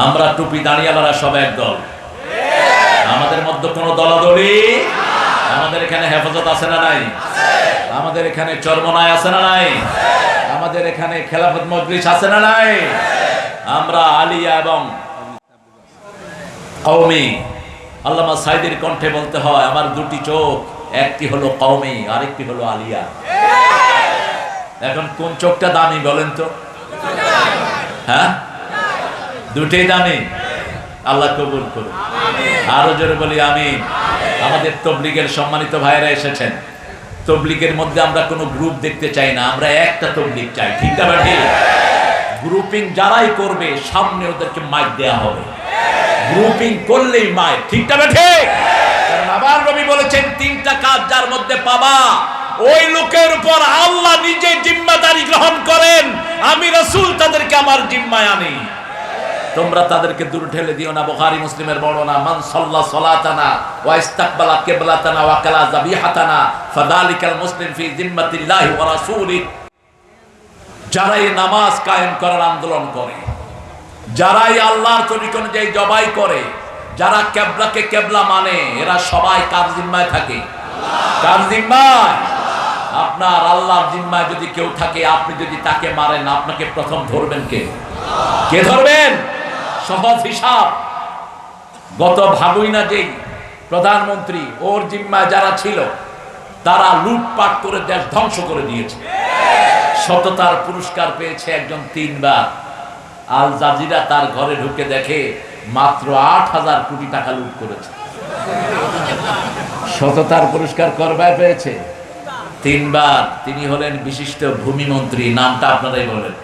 আমরা টুপি দাঁড়িয়ালারা সব এক দল, আমাদের মধ্যে কোনো দলাদলি। আমাদের এখানে হেফাজত আছে না নাই? আমাদের এখানে চরমনায় আছে না নাই? আমাদের এখানে খেলাফত মজলিস আছে না নাই? আমরা আলিয়া এবং কওমি। আল্লামা সাইদের কণ্ঠে বলতে হয়, আমার দুটি চোখ, একটি হলো কওমি, আরেকটি হলো আলিয়া। এখন কোন চোখটা দামি বলেন তো? হ্যাঁ, দুটোই দামি। আল্লাহ কবুল করুন। আরো জোরে বলি আমিন। আমাদের তবলিগের সম্মানিত ভাইরা এসেছেন। তবলিগের মধ্যে আমরা কোনো গ্রুপ দেখতে চাই না, আমরা একটা তবলিগ চাই। ঠিক না ঠিক? গ্রুপিং যারাই করবে সামনে ওদেরকে মাইক দেয়া হবে। গ্রুপিং করলেই মাইক। ঠিক না ঠিক? কারণ আবার নবী বলেছেন, তিনটা কাজ যার মধ্যে পাবা, ওই লোকের উপর আল্লাহ নিজে জিম্মাদারি গ্রহণ করেন, আমি রাসূল তাদেরকে আমার জিম্মায় আনি। তোমরা তাদেরকে দূর ঠেলে দিও না। বুখারী মুসলিমের বর্ণনা, মান সাল্লা সালাতানা ওয়া ইস্তাকবালা কিবলাতানা ওয়া কালা যাবিহাতানা ফাযালিকাল মুসলিম ফি জিম্মাতিল্লাহি ওয়া রাসূলি। যারা এই নামাজ কায়েম করার আন্দোলন করে, যারা এই আল্লাহর তরিকা অনুযায়ী জবাই করে, যারা কিবলাকে কিবলা মানে, এরা সবাই কার জিম্মায় থাকে? কার জিম্মায়? আপনার আল্লাহর জিম্মায় যদি কেউ থাকে, আপনি যদি তাকে মারেন, আপনাকে প্রথম ধরবেন কে? কে ধরবেন? সহজ হিসাব। গত ভাবই না যে প্রধানমন্ত্রী, ওর জিম্মায় যারা ছিল তারা লুটপাট করে দেশ ধ্বংস করে দিয়েছে। সততার পুরস্কার পেয়েছে একজন 3 বার। আল জাজিরা তার ঘরে ঢুকে দেখে মাত্র 8,000 কোটি টাকা লুট করেছে। সততার পুরস্কার করবায় পেয়েছে 3 বার। তিনি হলেন বিশিষ্ট ভূমিমন্ত্রী। নামটা আপনারাই বলেন।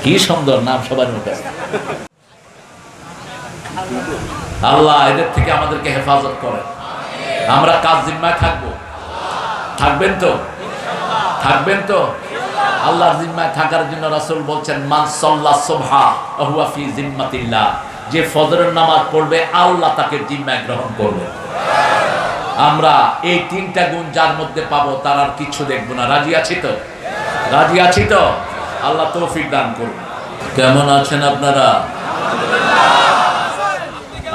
কি সুন্দর নাম, সবার মুখে। আল্লাহ এদের থেকে আমাদেরকে হেফাজত করেন। আমরা কাজ জিম্মায় থাকবো। থাকবেন তো? থাকবেন তো? আল্লাহর জিম্মায় থাকার জন্য রাসূল বলছেন, মান সাল্লা সুবহা ওয়া হুয়া ফি জিম্মাতিল্লাহ। যে ফজরের নামাজ পড়বে, আল্লাহ তাকে জিম্মায় গ্রহণ করবে। আমরা এই 3টা গুণ যার মধ্যে পাবো, তার আর কিছু দেখবো না। রাজি আছি তো? রাজি আছি তো? আল্লাহ তৌফিক দান করুন। কেমন আছেন আপনারা?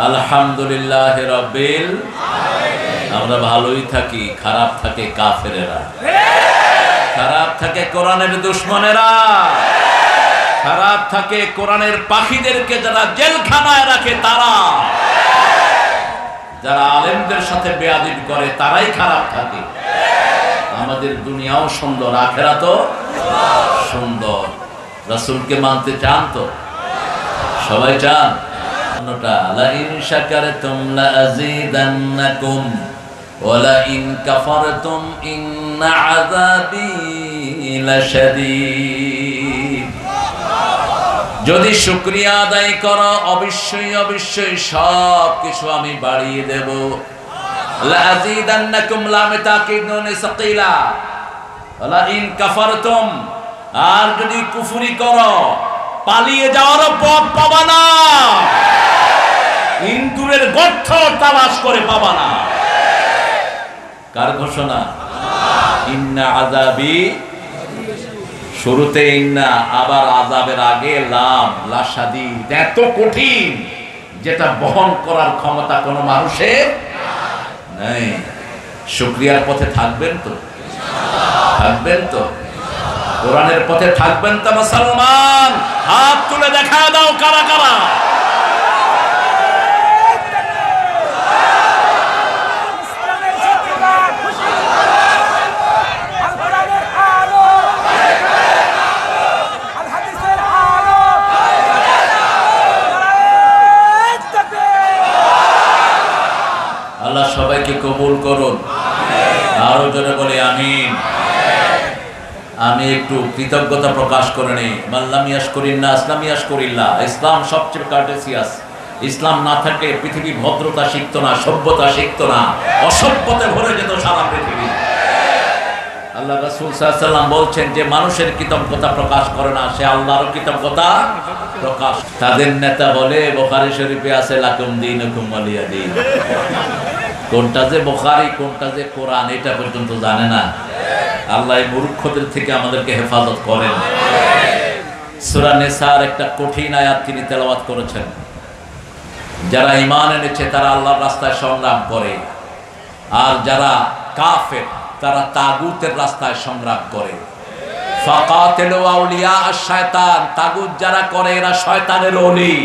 আলহামদুলিল্লাহ রাব্বিল। আমরা ভালোই থাকি, খারাপ থাকে কাফেরেরা, খারাপ থাকে কোরআনের দুশমনেরা, খারাপ থাকে কোরআনের পাখীদেরকে যারা জেলখানায় রাখে তারা, যারা আলেমদের সাথে বেয়াদবি করে তারাই খারাপ থাকে। আমাদের দুনিয়াও সুন্দর, আখিরাতও সুন্দর। রাসূলকে মানতে চান তো? সবাই চান? লা ইন শাকারতুম লা আযীদান্নাকুম ওয়া লা ইন কাফারতুম ইন্না আযাবি লাশাদীদ। যদি শুকরিয়া আদায় করো, অবশ্যই অবশ্যই সব কিছু আমি বাড়িয়ে দেব। লা আযীদান্নাকুম লামে তাকিদ নুনে সাকিলা। ওয়া লা ইন কাফারতুম, আর যদি কুফরি করো, পালিয়ে যাওয়ারও পথ পাবা না, ইন্দুরের গর্ত তালাশ করে পাবা না। কার ঘোষণা? ইন্না আযাবি। শুরুতে ইন্না, আবার আযাবের আগে লাম, লাশাদীদ। এত কঠিন যেটা বহন করার ক্ষমতা কোনো মানুষের নেই। শুকরিয়ার পথে থাকবেন তো? থাকবেন তো? কোরআনের পথে থাকবেন তো মুসলমান? হাত তুলে দেখা দাও কারা কারা। আল্লাহ সবাইকে কবুল করুন। আরো জোরে বলে আমিন। আমি একটু কৃতজ্ঞতা প্রকাশ করে নেই। মাল্লাম ইয়াশকুরিন নাস লাম ইয়াশকুরিল্লাহ। ইসলাম সবচেয়ে কার্টেসিয়াস। ইসলাম না থাকলে পৃথিবী ভদ্রতা শিখতো না, সভ্যতা শিখতো না, অসভ্যতে ভরে যেত সারা পৃথিবী। আল্লাহ রাসূল সাল্লাল্লাহু আলাইহি ওয়াসাল্লাম বলছেন, যে মানুষের কৃতজ্ঞতা প্রকাশ করে না, সে আল্লাহর কৃতজ্ঞতা প্রকাশ। তাদের নেতা বলে, বুখারী শরীফে আছে লাকুম দীনুকুম ওয়ালিয়া দীন। কোনটা যে বুখারী, কোনটা যে কোরআন, এটা পর্যন্ত জানে না। আল্লাহ এই মূর্খদের থেকে আমাদেরকে হেফাজত করেন। সূরা নিসার একটা কঠিন আয়াত তিনি তেলাওয়াত করেছেন। যারা ঈমান এনেছে তারা আল্লাহর রাস্তায় সংগ্রাম করে, আর যারা কাফের তারা তাগুতের রাস্তায় সংগ্রাম করে। ফাকাতিলু আউলিয়া আশ-শায়তান, তাগুত যারা করে এরা শয়তানের ওলি।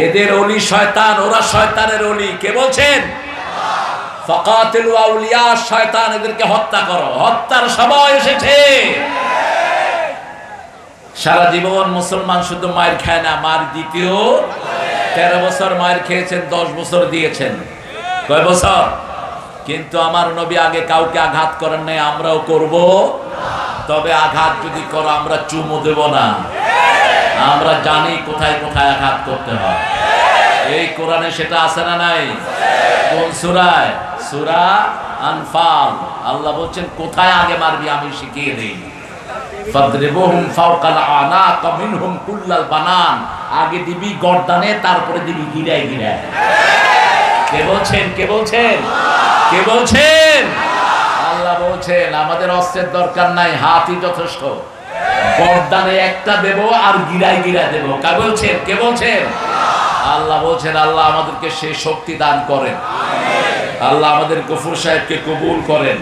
এদের ওলি শয়তান, ওরা শয়তানের ওলি। কে বলছেন? ফাকাতিলু আউলিয়া আশ-শায়তান, এদেরকে হত্যা করো। হত্যার সময় এসেছে। সারা জীবন মুসলমান শুধু মায়ের খায় না, মার দ্বিতীয় 13 বছর মায়ের খেয়েছেন, 10 বছর দিয়েছেন। কয় বছর? কিন্তু আমার নবী আগে কাউকে আঘাত করেন নাই, আমরাও করব। তবে আঘাত যদি করো আমরা চুমু দেব না, আমরা জানি কোথায় কোথায় আঘাত করতে হয়। এই কোরআনে সেটা আছে না নাই? কোন সূরায়? সূরা আনফাল। আল্লাহ বলছেন কোথায় আগে মারবি আমি শিখিয়ে দেই। ফাদরিবুহুম ফাওকাল আনাক মিনহুম কুল্লাল বানান, আগে দিবি গর্দানে, তারপরে দিবি গিরায় গিরায়। কে বলছেন? কে বলছেন? কে বলছেন? আল্লাহ বলছেন আমাদের অস্ত্রের দরকার নাই, হাতই যথেষ্ট। গর্দানে একটা দেব আর গিরায় গিরায় দেব। কে বলছেন? কে বলছেন? আল্লাহ বলছেন আল্লাহ আমাদেরকে সেই শক্তি দান করেন। আল্লাহ আমাদের গফুর সাহেবকে কবুল করেন।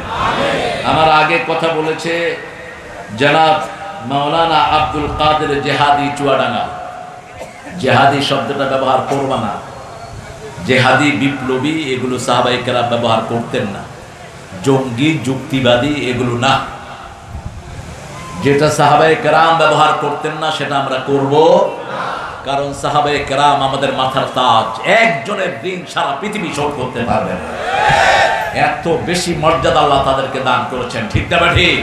আমার আগে কথা বলেছে জনাব মাওলানা আব্দুল কাদের জেহাদি চুয়াডাঙ্গা। জেহাদি শব্দটা ব্যবহার করবা না, জেহাদি বিপ্লবী এগুলো সাহাবায়ে কেরাম ব্যবহার করতেন না। জঙ্গি যুক্তিবাদী এগুলো না। যেটা সাহাবায়ে কেরাম ব্যবহার করতেন না সেটা আমরা করব, কারণ সাহাবায়ে কেরাম আমাদের মাথার তাজ। একজনের দিন সারা পৃথিবী শোধ করতে পারবে না, এত বেশি মর্যাদা আল্লাহ তাদেরকে দান করেছেন। ঠিক না ঠিক?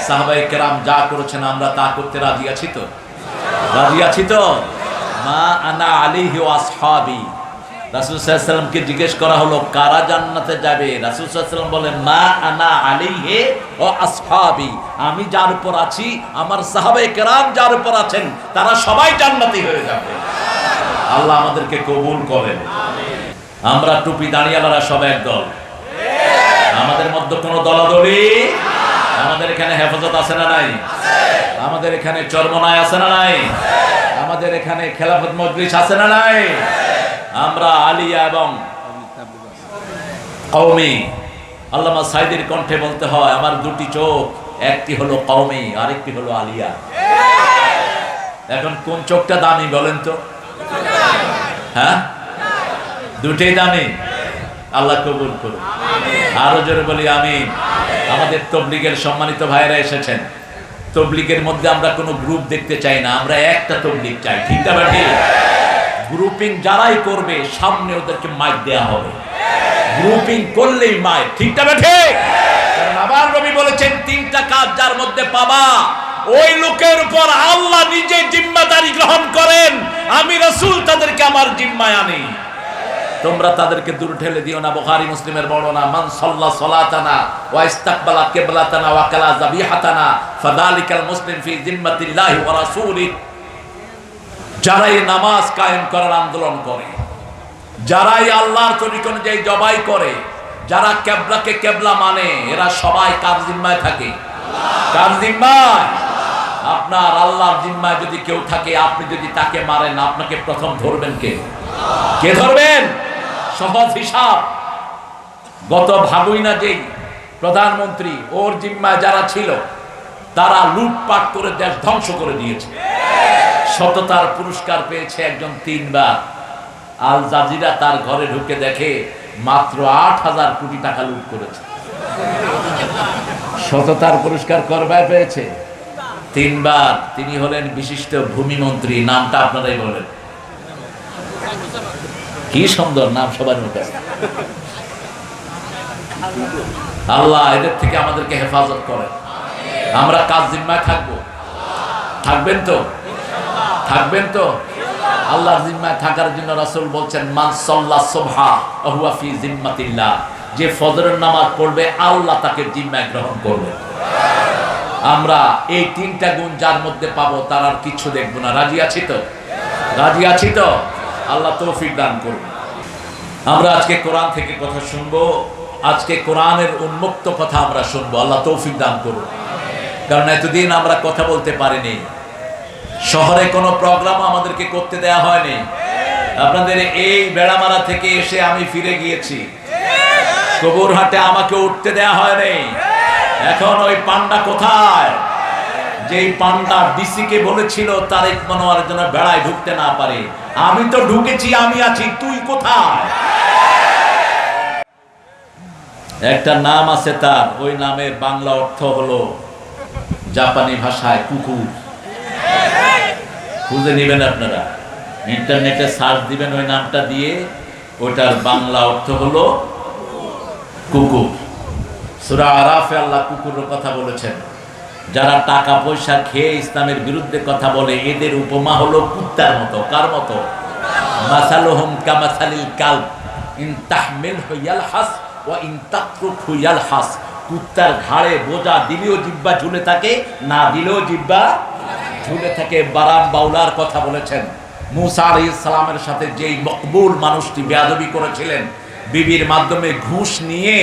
সাহাবায়ে কেরাম যা করেছেন আমরা তা করতে রাজি আছি তো? রাজি আছি তো? মা আনা আলাইহি ওয়া আসহাবি। রাসূল সাল্লাল্লাহু আলাইহি ওয়াসাল্লামকে জিজ্ঞেস করা হলো কারা জান্নাতে যাবে? রাসূল সাল্লাল্লাহু আলাইহি ওয়াসাল্লাম বলেন মা আনা আলাইহি ওয়া আসহাবি, আমি যার উপর আছি, আমার সাহাবায়ে কেরাম যার উপর আছেন, তারা সবাই জান্নাতি হয়ে যাবে। আল্লাহ আমাদেরকে কবুল করেন। আমরা টুপি দাঁড়িয়ালারা সব এক দল, আমাদের মধ্যে কোনো দলাদলি। আমাদের এখানে হেফাজত আছে না নাই? আমাদের এখানে চরমনায় আছে না নাই? আমাদের এখানে খেলাফত মজলিস আছে না নাই? আমরা আলিয়া এবং কওমি। আল্লামা সাইদির কণ্ঠে বলতে হয় আমার দুটি চোখ, একটি হলো কওমি, আরেকটি হলো আলিয়া। এখন কোন চোখটা দামি বলেন তো? হ্যাঁ, দুটোই দামি। আল্লাহ কবুল করুন। আরো জোরে বলি আমিন। আমাদের তবলিগের সম্মানিত ভাইরা এসেছেন। তবলিগের মধ্যে আমরা কোনো গ্রুপ দেখতে চাই না, আমরা একটা তবলিগ চাই। ঠিক না ঠিক? গ্রুপিং যারাই করবে সামনে ওদেরকে মাইক দেয়া হবে। গ্রুপিং করলেই মাইক। ঠিক না ঠিক? কারণ আবার নবী বলেছেন তিনটা কাজ যার মধ্যে পাবা, ওই লোকের উপর আল্লাহ নিজে জিম্মাদারি গ্রহণ করেন, আমি রাসূল তাদেরকে আমার জিম্মায় আনি। তোমরা তাদেরকে দূর ঠেলে দিও না। বুখারী মুসলিমের বর্ণনা, মান সাল্লা সালাতানা ওয়া ইস্তাকবালা কিবলাতানা ওয়া কালা যাবিহাতানা ফাযালিকাল মুসলিম ফি জিম্মাতিল্লাহি ওয়া রাসূলিহি। যারাই নামাজ কায়েম করার আন্দোলন করে, যারাই আল্লাহর তরিকা অনুযায়ী জবাই করে, যারা কিবলাকে কিবলা মানে, এরা সবাই কার জিম্মায় থাকে? কার জিম্মায়? আপনার আল্লাহর জিম্মায় যদি কেউ থাকে, আপনি যদি তাকে মারেন, আপনাকে প্রথম ধরবেন কে? কে ধরবেন? সহজ হিসাব। গত ভাগুইনা যেই প্রধানমন্ত্রী, ওর জিম্মায় যারা ছিল তারা লুটপাট করে দেশ ধ্বংস করে দিয়েছে। সততার পুরস্কার পেয়েছে একজন 3 বার। আল জাজিরা তার ঘরে ঢুকে দেখে মাত্র 8,000 কোটি টাকা লুট করেছে। সততার পুরস্কার করবায় পেয়েছে 3 বার। তিনি হলেন বিশিষ্ট ভূমিমন্ত্রী। নামটা আপনারাই বলেন। কি সুন্দর নাম, সবার মুখে। আল্লাহ এদের থেকে আমাদেরকে হেফাজত করেন। আমরা কাজ জিম্মায় থাকবো। থাকবেন তো? থাকবেন তো? আল্লাহর জিম্মায় থাকার জন্য রাসূল বলছেন মান সাল্লা সুবহা ওয়া হুয়া ফি জিম্মাতিল্লাহ, যে ফজরের নামাজ পড়বে আল্লাহ তাকে জিম্মায় গ্রহণ করবে। আমরা এই 3টা গুণ যার মধ্যে পাবো তার আর কিছু দেখবো না। রাজি আছি তো? রাজি আছি তো? আল্লাহ তৌফিক দান করুন। আমরা আজকে কোরআন থেকে কথা শুনবো। আজকে কোরআনের উন্মুক্ত কথা আমরা শুনবো। আল্লাহ তৌফিক দান করুন। কারণ এতদিন আমরা কথা বলতে পারিনি। শহরে কোনো প্রোগ্রাম আমাদেরকে করতে দেয়া হয়নি। আপনাদের এই বেড়ামারা থেকে এসে আমি ফিরে গিয়েছি, কবুরহাটে আমাকে উঠতে দেয়া হয়নি। এখন ওই পান্ডা কোথায়? যেই পান্ডা ডিসি কে বলেছিল তারেক মনোয়ারের জন্য বেড়ায় ঢুকতে না পারে, আমি তো ঢুকেছি, আমি আছি, তুই কোথায়? একটা নাম আছে তার, ওই নামের বাংলা অর্থ হলো জাপানি ভাষায় কুকুর। খুঁজে নেবেন আপনারা, ইন্টারনেটে সার্চ দিবেন ওই নামটা দিয়ে, ওটার বাংলা অর্থ হলো কুকুর। সূরা আরাফে আল্লাহ কুকুরের কথা বলেছেন। যারা টাকা পয়সা খেয়ে ইসলামের বিরুদ্ধে কথা বলে এদের উপমা হলো কুত্তার মতো। কার মতো? মাসালুহুম কামাসালিল কালব ইন তাহমিলহু ইয়ালহাস ওয়া ইন তাতরুকহু ইয়ালহাস। কুত্তার ঘাড়ে বোঝা দিলেও জিহ্বা ঝুলে থাকে, না দিলেও জিহ্বা ঝুলে থাকে। বারাম বাউলার কথা বলেছেন। মুসা আলাইহিস সালামের সাথে যেই মকবুল মানুষটি বেয়াদবি করেছিলেন, বিবির মাধ্যমে ঘুষ নিয়ে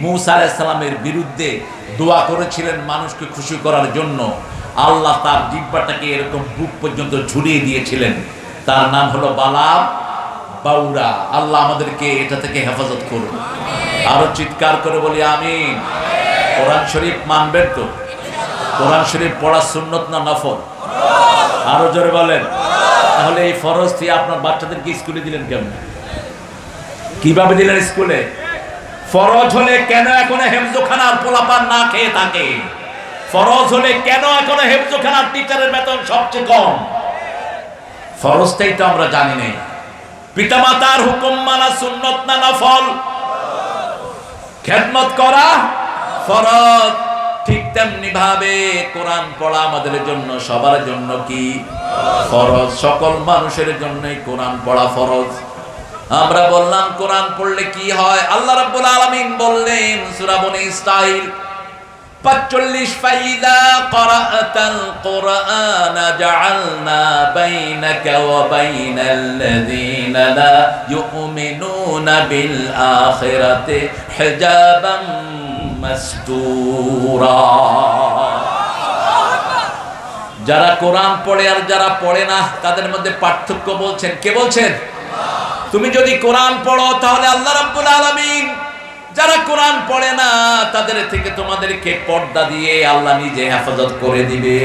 মুসা আলাইহিস সালামের বিরুদ্ধে দোয়া করেছিলেন মানুষকে খুশি করার জন্য, আল্লাহ তার জিহ্বাটাকে এরকম বুক পর্যন্ত ঝুলিয়ে দিয়েছিলেন। তার নাম হলো বালাম বাউরা। আল্লাহ আমাদেরকে এটা থেকে হেফাজত করুন। আরো চিৎকার করে বলি আমিন। কোরআন শরীফ মানবেন তো? কোরআন শরীফ পড়া সুন্নত না নফল? আরো জোরে বলেন। তাহলে এই ফরজ দিয়ে আপনার বাচ্চাদেরকে স্কুলে দিলেন কেমন? কিভাবে দিলেন স্কুলে? ফরজ হলে কেন এখনো হেফজখানার পোলাপান না খেয়ে থাকে? ফরজ হলে কেন এখনো হেফজখানার টিচারের বেতন সবচেয়ে কম? ফরজটাই তো আমরা জানি নাই। পিতামাতার হুকুম মানা সুন্নত না নফল? খেদমত করা ফরজ। ঠিক তেমনি ভাবে কোরআন পড়া আমাদের জন্য, সবার জন্য কি ফরজ? সকল মানুষের জন্যই কোরআন পড়া ফরজ। আমরা বললাম কোরআন পড়লে কি হয়? আল্লাহ রাব্বুল আলামিন বললেন সূরা বনী ইসরাঈল 45 ফাইদা ক্বরাআতাল কুরআন জাআলনা বাইনাকা ওয়া বাইনাল্লাযীনা লা ইউমিনুনা বিল আখিরাতি হিজাবাম মাসতুরা। যারা কোরআন পড়ে আর যারা পড়ে না তাদের মধ্যে পার্থক্য বলছেন কে? বলছেন তুমি যদি কোরআন পড়ো তাহলে আল্লাহ রাব্বুল আলামিন যারা কোরআন পড়ে না তাদের থেকে তোমাদেরকে পর্দা দিয়ে আল্লাহ নিজে হেফাজত করে দিবে।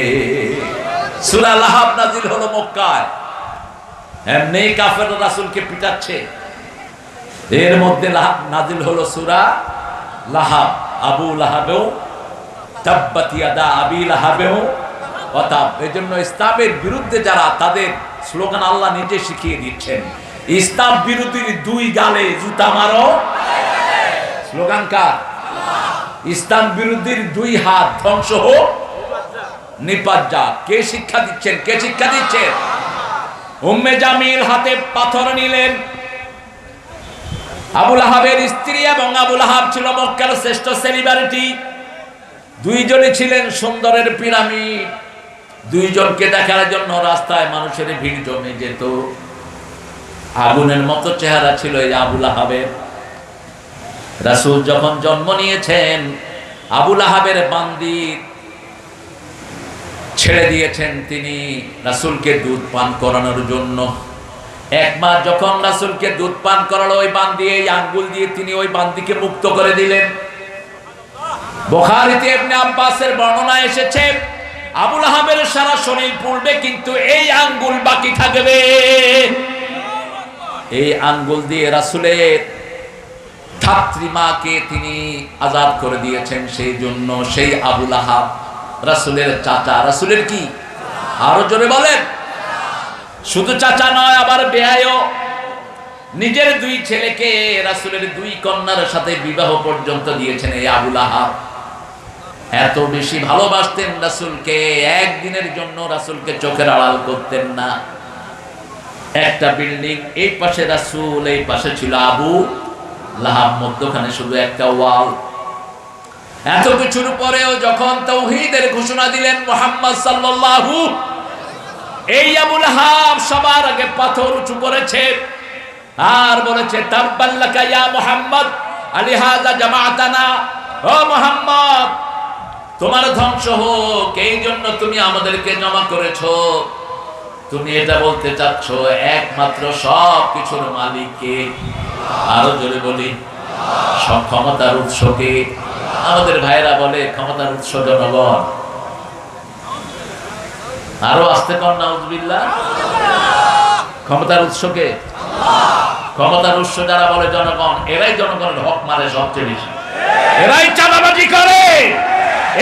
সূরা লাহাব নাজিল হলো মক্কায়। এমনি কাফেররা রাসূলকে পিটাচ্ছে, এর মধ্যে নাজিল হলো সূরা লাহাব। আবু লাহাবেও তাব্বাত ইয়াদা আবি লাহাবেও ওয়া তাব। এজন্য ইসলামের বিরুদ্ধে যারা, তাদের স্লোগান আল্লাহ নিজে শিখিয়ে দিচ্ছেন, ইসলাম বিরোধীর দুই গালে জুতা মারো। স্লোগান কার? ইসলাম বিরোধীর দুই হাত ধ্বংস হোক নিপাত যাক। কে শিক্ষা দিচ্ছেন? কে শিক্ষা দিচ্ছেন? উম্মে জামিল হাতে পাথর নিলেন। আবু লাহাবের স্ত্রী এবং আবু লাহাব ছিল মক্কার শ্রেষ্ঠ সেলিব্রিটি। দুইজনই ছিলেন সুন্দরের পিরামিড। দুইজনকে দেখার জন্য রাস্তায় মানুষের ভিড় জমে যেত। আগুনের মতো চেহারা ছিল এই আবু লাহাবের। রাসূল যখন জন্ম নিয়েছেন, আবু লাহাবের বান্দি ছেড়ে দিয়েছেন তিনি রাসূলকে দুধ পান করানোর জন্য। এক মাস যখন রাসূলকে দুধ পান করালো, ওই বান্দি এই আঙ্গুল দিয়ে তিনি ওই বান্দিকে মুক্ত করে দিলেন। বুখারীতে ইবনে আব্বাসের বর্ণনা এসেছে, আবু লাহাবের সারা শরীর পুড়বে কিন্তু এই আঙ্গুল বাকি থাকবে। এই আঙ্গুল দিয়ে রাসূলের ধাত্রীমাকে তিনি আজাদ করে দিয়েছেন। সেই জন্য সেই আবু লাহাব রাসূলের চাচা। রাসূলের কি? আরো জোরে বলেন। শুধু চাচা নয়, আবার বেয়ায়ও। নিজের দুই ছেলেকে রাসূলের দুই কন্যার সাথে বিবাহ পর্যন্ত দিয়েছেন এই আবু লাহাব। এত বেশি ভালোবাসতেন রাসূলকে, একদিনের জন্য রাসূলকে চোখের আড়াল করতেন না। একটা বিল্ডিং, এই পাশে রাসূল, এই পাশে ছিল আবু লাহাব, মধ্যখানে শুধু একটা ওয়াল। এত কিছুর পরেও যখন তাওহীদের ঘোষণা দিলেন মুহাম্মদ সাল্লাল্লাহু, এই আবু লাহাব সবার আগে পাথর উঁচু করেছে আর বলেছে তাব্বাল্লাকা ইয়া মুহাম্মদ আলিহাযা জামাআতানা। ও মুহাম্মদ, তোমার ধ্বংস হোক, এই জন্য তুমি আমাদেরকে জমা করেছো। তুমি এটা বলতে চাচ্ছ একমাত্র সব কিছুর মালিক কে? আরো জোরে বলি, সব ক্ষমতার উৎস কে? আমাদের ভাইরা বলে ক্ষমতার উৎস জনগণ। আরো আস্তে কর নাউজুবিল্লাহ। ক্ষমতার উৎস কে? ক্ষমতার উৎস যারা বলে জনগণ, এরাই জনগণের হক মারে সবচেয়ে বেশি, এরাই চাঁদাবাজি করে,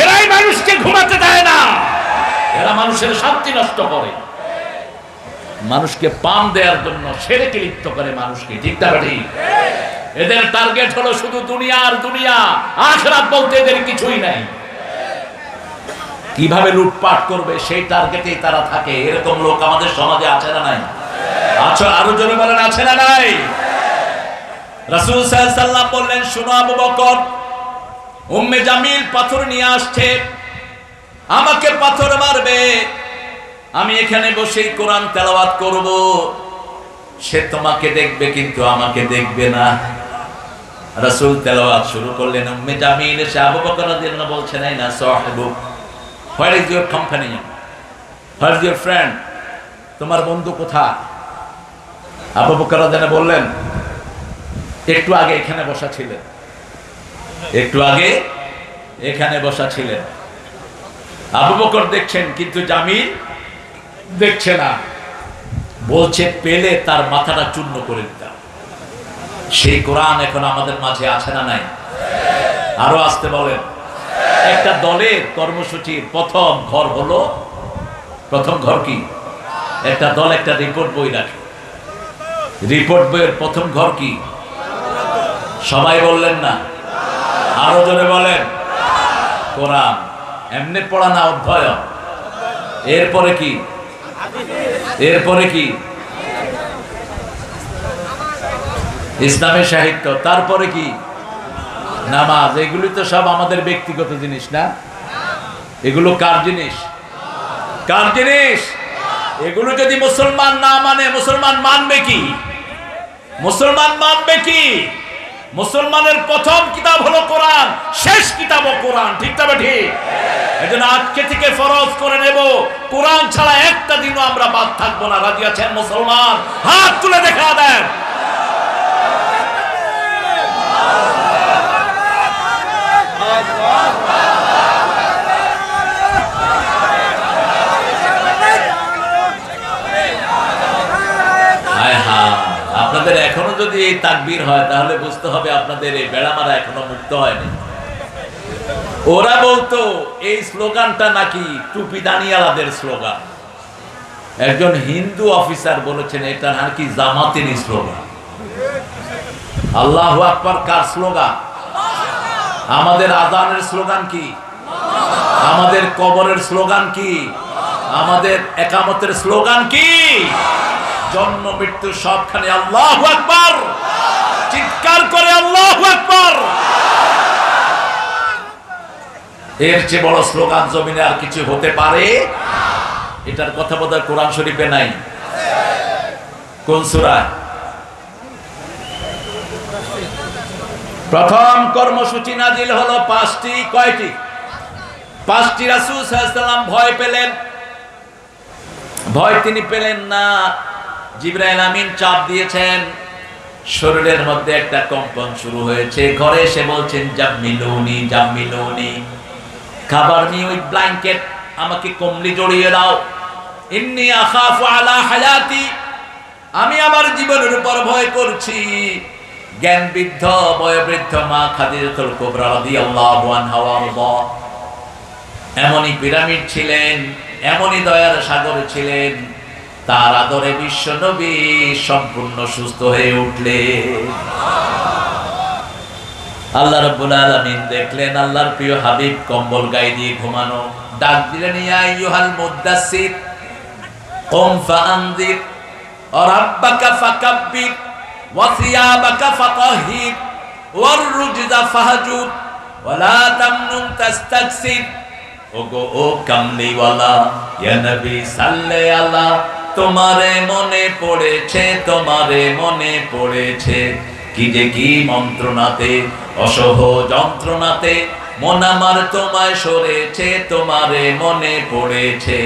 এরাই মানুষকে ঘুমাতে দেয় না, এরা মানুষের শান্তি নষ্ট করে, মানুষকে পাম দেওয়ার জন্য শিরকে লিপ্ত করে মানুষকে। ঠিক না ঠিক? এদের টার্গেট হলো শুধু দুনিয়া আর দুনিয়া, আখিরাত বলতে এদের কিছুই নাই। কিভাবে লুটপাট করবে সেই টার্গেটেই তারা থাকে। এরকম লোক আমাদের সমাজে আছে না নাই? আচ্ছা, আরো জোরে বলেন, আছে না নাই? রাসূল সাল্লাল্লাহু আলাইহি ওয়াসাল্লাম বললেন, শুনো আবু বকর, উম্মে জামিল পাথর নিয়ে আসছে, আমাকে পাথর মারবে, আমি এখানে বসেই কোরআন তেলাওয়াত করব, সে তোমাকে দেখবে কিন্তু আমাকে দেখবে না। রাসূল তেলাওয়াত শুরু করলেন, উম্মে জামিল এসে আবু বকর রাদিয়াল্লাহু আনহু বলছেন, এই না সাহেবু, where is your company, where is your friend, তোমার বন্ধু কোথায়? আবু বকর রাদিয়াল্লাহু আনহু বললেন, একটু আগে এখানে বসা ছিলেন, একটু আগে এখানে বসা ছিলেন। আবু বকর দেখছেন কিন্তু জামিল দেখছে না। বলছে, পেলে তার মাথাটা চূর্ণ করে দিতাম। সেই কোরআন এখন আমাদের মাঝে আছে না নাই? আরো আসতে বলেন। একটা দলের কর্মসূচির প্রথম ঘর হলো, প্রথম ঘর কি? একটা দল একটা রিপোর্ট বই রাখে, রিপোর্ট বইয়ের প্রথম ঘর কি? সবাই বললেন না, আরো জোরে বলেন, কোরআন। এমনি পড়া না, অধ্যয়ন। এরপরে কি? এরপরে কি? ইসলামী সাহিত্য। তারপরে কি? নামাজ। এগুলি তো সব আমাদের ব্যক্তিগত জিনিস না? এগুলো কার জিনিস? কার জিনিস? এগুলো যদি মুসলমান না মানে, মুসলমান মানবে কি? মুসলমান মানবে কি? মুসলমানের প্রথম কিতাব হলো কোরআন, শেষ কিতাবও কোরআন। ঠিক তবে ঠিক? এজন্য আজকে থেকে ফরজ করে নেব, কোরআন ছাড়া একটা দিনও আমরা বাদ থাকবো না। রাজি আছেন মুসলমান? হাত তুলে দেখা দেন। আপনাদের এখনো যদি এই তাকবীর হয় তাহলে বুঝতে হবে আপনাদের এই বেড়ামারা এখনো মুক্ত হয়নি। ওরা বলতো এই স্লোগানটা নাকি টুপি দানিয়ালাদের স্লোগান। একজন হিন্দু অফিসার বলেছেন এটা নাকি জামাতের স্লোগান। আল্লাহু আকবার কার স্লোগান? আমাদের আযানের স্লোগান কি? আমাদের কবরের স্লোগান কি? আমাদের একামতের স্লোগান কি? জন্ম মৃত্যু সবখানে আল্লাহু আকবার, চিৎকার করে আল্লাহু আকবার। এর চেয়ে বড় স্লোগান জমিনে আর কিছু হতে পারে? এটার কথা বোধহয় কোরআন শরীফে নাই। কোন সূরা? প্রথম কর্মসূচি নাজিল হলো 5টি। কয়টি? 5টি। রাসূল সাল্লাল্লাহু আলাইহি ওয়াসাল্লাম ভয় পেলেন। ভয় তিনি পেলেন না, জিবরাইল আমিন চাপ দিয়েছেন, শরীরের মধ্যে একটা কম্পন শুরু হয়েছে। ঘরে এসে বলছেন, জাম্মিলুনি জাম্মিলুনি, খাবার মি উইথ ব্ল্যাঙ্কেট, আমাকে কম্বলি জড়িয়ে দাও। ইন্নী আখাফু আলা হায়াতি, আমি আমার জীবনের উপর ভয় করছি। জ্ঞানবৃদ্ধ বয়োবৃদ্ধ মা খাদিজাতুল কুবরা রাদিয়াল্লাহু আনহা এমনই পিরামিড ছিলেন, এমনই দয়ার সাগর ছিলেন, তার আদরে বিশ্ব নবী সম্পূর্ণ সুস্থ হয়ে উঠলেন। আল্লাহ রাব্বুল আলামিন দেখলেন আল্লাহর প্রিয় হাবিব কম্বল গায়ে দিয়ে ঘুমানো। ডাক দিলেন, ইয়া আইয়ুহাল মুদ্দাসসির কুম ফাআনযির ওয়া রাব্বাকা ফাকাব্বির ওয়া সিয়াবাকা ফাতাহহির ওয়ার রুজজা ফাহজুর ওয়া লা তামনুন তাস্তাকসির। ওগো ও কামলিওয়ালা, ইয়া নবী সাল্লে আলা, তোমারে মনে পড়েছে, তোমারে মনে পড়েছে, কি যে কি মন্ত্রণাতে, অসহ যন্ত্রণাতে মন আমার তোমায় সরেছে, তোমারে মনে পড়েছে।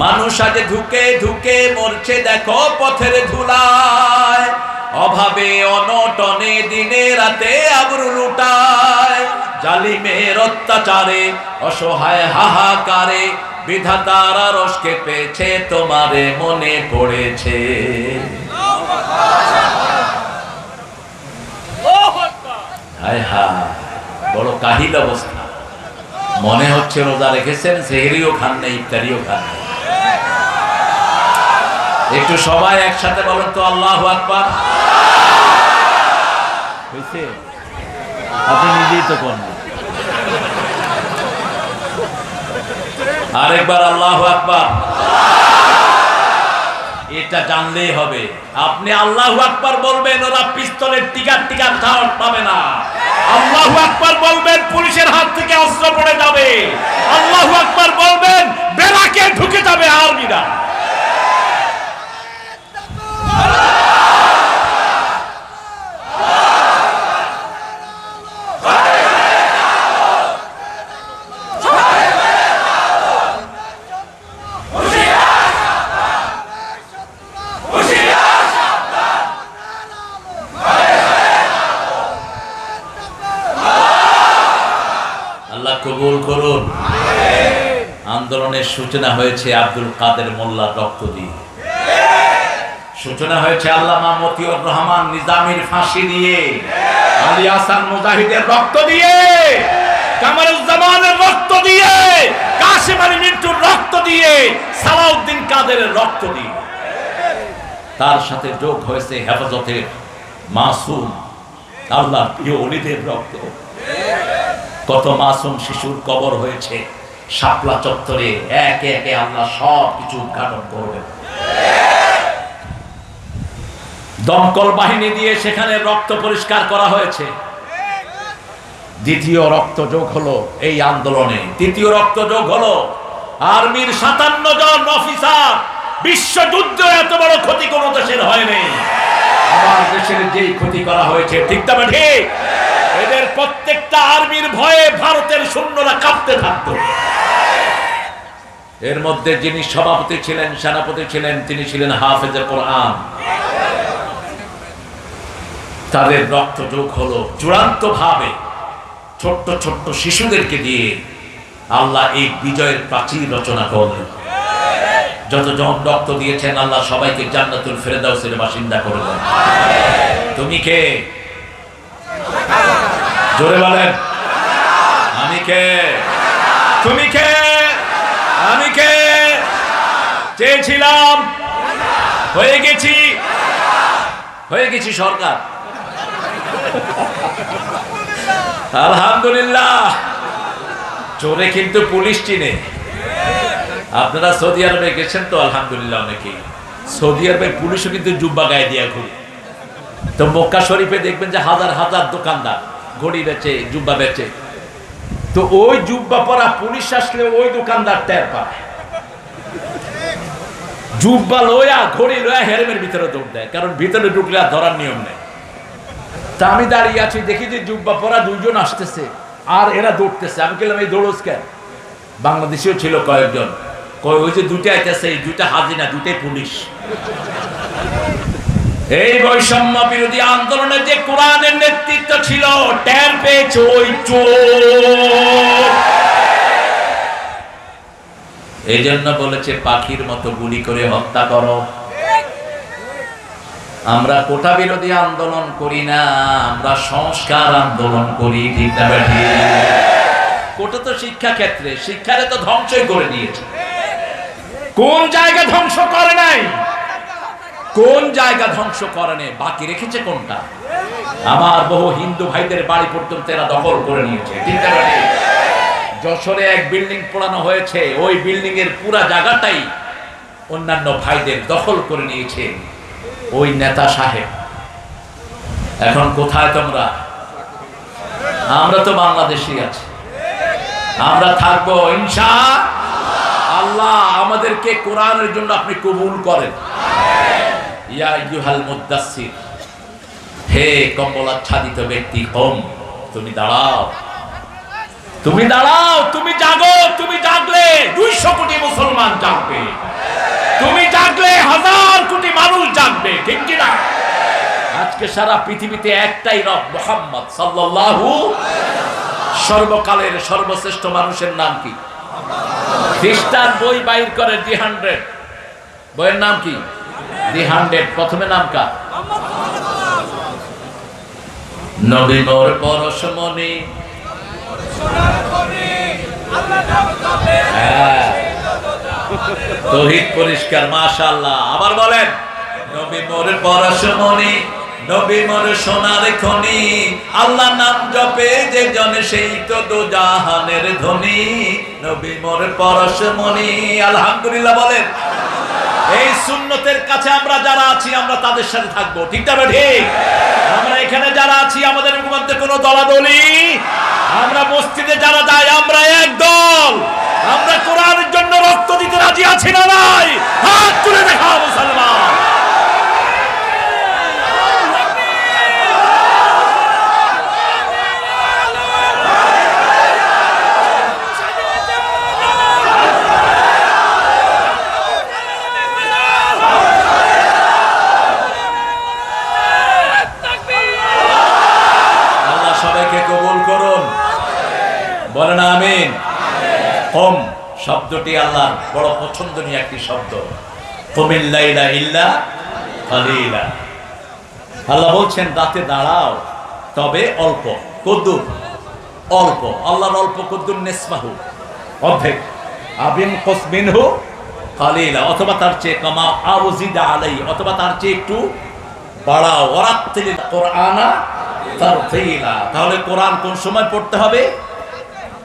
মানুষ আজ ধুকে ধুকে মরছে দেখো পথের ধুলায়, অভাবে অনটনে দিনে রাতে আবরু লুটায়, জালিমের অত্যাচারে অসহায় হাহাকারে বিধাতার আরশকে পেয়েছে তোমারে মনে পড়েছে। হায় হায়, বড় কাহিল অবস্থা। মনে হচ্ছে রোজা রেখেছেন, সেহরিও খান নেই, ইফতারিও খান নেই। একটু সবাই একসাথে বলেন তো আল্লাহু আকবার। হয়েছে? আপনি নিজেই তো করেন। আরেকবার আল্লাহু আকবার। এটা জানলেই হবে। আপনি আল্লাহু আকবার বলবেন, ওরা পিস্তলের টিকার সাহস পাবে না। আল্লাহু আকবার বলবেন, পুলিশের হাত থেকে অস্ত্র পড়ে যাবে। আল্লাহু আকবার বলবেন, বেলাকে ঢুকে যাবে আর্মিরা। কবুল করুন। আন্দোলনের সূচনা হয়েছে আব্দুল কাদের মোল্লার রক্ত দিয়ে, সূচনা হয়েছে আল্লামা মতিউর রহমান নিজামীর ফাঁসি দিয়ে, আলী হাসান মুজাহিদের রক্ত দিয়ে, কামারুজ্জামানের রক্ত দিয়ে, কাশিম আলী মিন্টুর রক্ত দিয়ে, সালাউদ্দিন কাদেরের রক্ত দিয়ে। তার সাথে যোগ হয়েছে হেফাজতের মাসুম আল্লাহর প্রিয় ওলিদের রক্ত। কত মাসুম শিশুর কবর হয়েছে শাপলা চত্বরে, একে একে আল্লাহ সব কিছু উদ্ঘাটন করবেন। দমকল বাহিনী দিয়ে সেখানে রক্ত পরিষ্কার করা হয়েছে। দ্বিতীয় রক্ত যোগ হলো এই আন্দোলনে, তৃতীয় রক্ত যোগ হলো আর্মির ৫৭ জন অফিসার। বিশ্বযুদ্ধে এত বড় ক্ষতি কোন দেশের হয়নি। আমার দেশের যেই ক্ষতি করা হয়েছে, ঠিক তবে ঠিক, এদের প্রত্যেকটা আর্মির ভয়ে ভারতের সৈন্যরা কাঁপতে থাকতো। এর মধ্যে যিনি সভাপতি ছিলেন, সেনাপতি ছিলেন, তিনি ছিলেন হাফেজে কোরআন। তাদের রক্ত যোগ হলো চূড়ান্ত ভাবে ছোট্ট ছোট্ট শিশুদেরকে দিয়ে আল্লাহ এই বিজয়ের প্রাচীর রচনা করলেন। যতজন রক্ত দিয়েছেন আল্লাহ সবাইকে জান্নাতুল ফেরদাউসের বাসিন্দা করে দেন। তুমি কে? জোরে বলেন। আমি কে? তুমি কে? আমি কে? চেয়েছিলাম, হয়ে গেছি সরকার। আলহামদুলিল্লাহ। চোরে কিন্তু পুলিশ চিনে। আপনারা সৌদি আরবে গেছেন তো আলহামদুলিল্লাহ, অনেকেই সৌদি আরবের পুলিশও কিন্তু জুব্বা গায়ে দিয়ে ঘুরে। তো মক্কা শরীফে দেখবেন যে হাজার হাজার দোকানদার ঘড়ি বেচে, জুব্বা বেচে। তো ওই জুব্বা পরা পুলিশ আসলে ওই দোকানদার টের পায়। জুব্বা লয়া ঘড়ি লয়া হেরেমের ভিতরে দৌড় দেয়, কারণ ভিতরে ঢুকলে আর ধরার নিয়ম নেই। তা আমি দাঁড়িয়ে আছি, দেখি যে জুব্বা পরা দুইজন আসতেছে আর এরা দৌড়তেছে। আমি বললাম, এই দৌড়স কেন? বাংলাদেশেও ছিল কয়েকজন। ওই যে দুইটা আইতেছে, এই দুইটা হাজিনা, দুইটাই পুলিশ। এই বৈষম্য বিরোধী আন্দোলনে যে কোরআনের নেতৃত্ব ছিল, টের পেয়েছে ওই চোর। এই জন্য বলেছে পাখির মতো গুলি করে হত্যা করো। আমরা কোটা বিরোধী আন্দোলন করি না, আমরা সংস্কার আন্দোলন করি। ঠিক না বেঠি? কোটা তো শিক্ষা ক্ষেত্রে, শিক্ষারে তো ধ্বংসই করে দিয়েছে। কোন জায়গা ধ্বংস করে নাই? কোন জায়গা ধ্বংস করে নাই? বাকি রেখেছে কোনটা? আমার বহু হিন্দু ভাইদের বাড়ি পর্যন্ত এরা দখল করে নিয়েছে। ঠিক না বেঠি? যশোরে এক বিল্ডিং পোড়ানো হয়েছে, ওই বিল্ডিং এর পুরা জায়গাটাই অন্যান্য ভাইদের দখল করে নিয়েছে ওই নেতা সাহেব। এখন কোথায় তোমরা? আমরা তো বাংলাদেশী আছি, আমরা থাকবো ইনশাআল্লাহ। আমাদেরকে কোরআনের জন্য আপনি কবুল করেন। ইয়া আইয়ুহাল মুদাসসির, হে কম্বলাচ্ছাদিত ব্যক্তি, তুমি দাঁড়াও। তুমি দাঁড়াও, তুমি জাগো, তুমি জাগলে 200 কোটি মুসলমান জাগবে, তুমি জাগলে 1000 কোটি মানুষ জাগবে, ঠিক কি না? আজকে সারা পৃথিবীতে একটাই রব, মুহাম্মদ সাল্লাল্লাহু। সর্বকালের সর্বশ্রেষ্ঠ মানুষের নাম কি? খ্রিস্টান বই বাইর করে দি 100, বইয়ের নাম কি? দি 100। প্রথমে নাম কার? নবী মোর পরশমণি, তৌহিদ পরিষ্কার, মাশাআল্লাহ। আবার বলেন, নবী মোর পরশমণি, নবী মোর সোনার খনি, আল্লাহ নাম জপে যে জন সেই তো দোজাহানের ধনী, নবী মোর পরশমণি। আলহামদুলিল্লাহ বলেন। এই সুন্নতের কাছে আমরা যারা আছি আমরা তাদের সাথে থাকবো, ঠিক না ঠিক? আমরা এখানে যারা আছি আমাদের মধ্যে কোনো দলাদলি, আমরা মসজিদে যারা যাই আমরা এক দল, আমরা কোরআনের জন্য রক্ত দিতে রাজি আছি না নাই? হাত তুলে দেখাও মুসলমান। বলেন আমিন। কম শব্দটি আল্লাহর বড় পছন্দনীয় একটি শব্দ। কুমিল লাইলা ইল্লা কালিলা। আল্লাহ বলছেন রাতে দাঁড়াও তবে অল্প। কদ্দুর? অল্প। আল্লাহর অল্প কদ্দুর নিসমাহু, অর্ধেক। আবিন কসমিনহু কালিলা, অথবা তার চেয়ে কমাও। আউজিদা আলাই, অথবা তার চেয়ে একটু বাড়াও। ওয়ারাত্তিল কোরআনা তারতিলা। তাহলে কোরআন কোন সময় পড়তে হবে?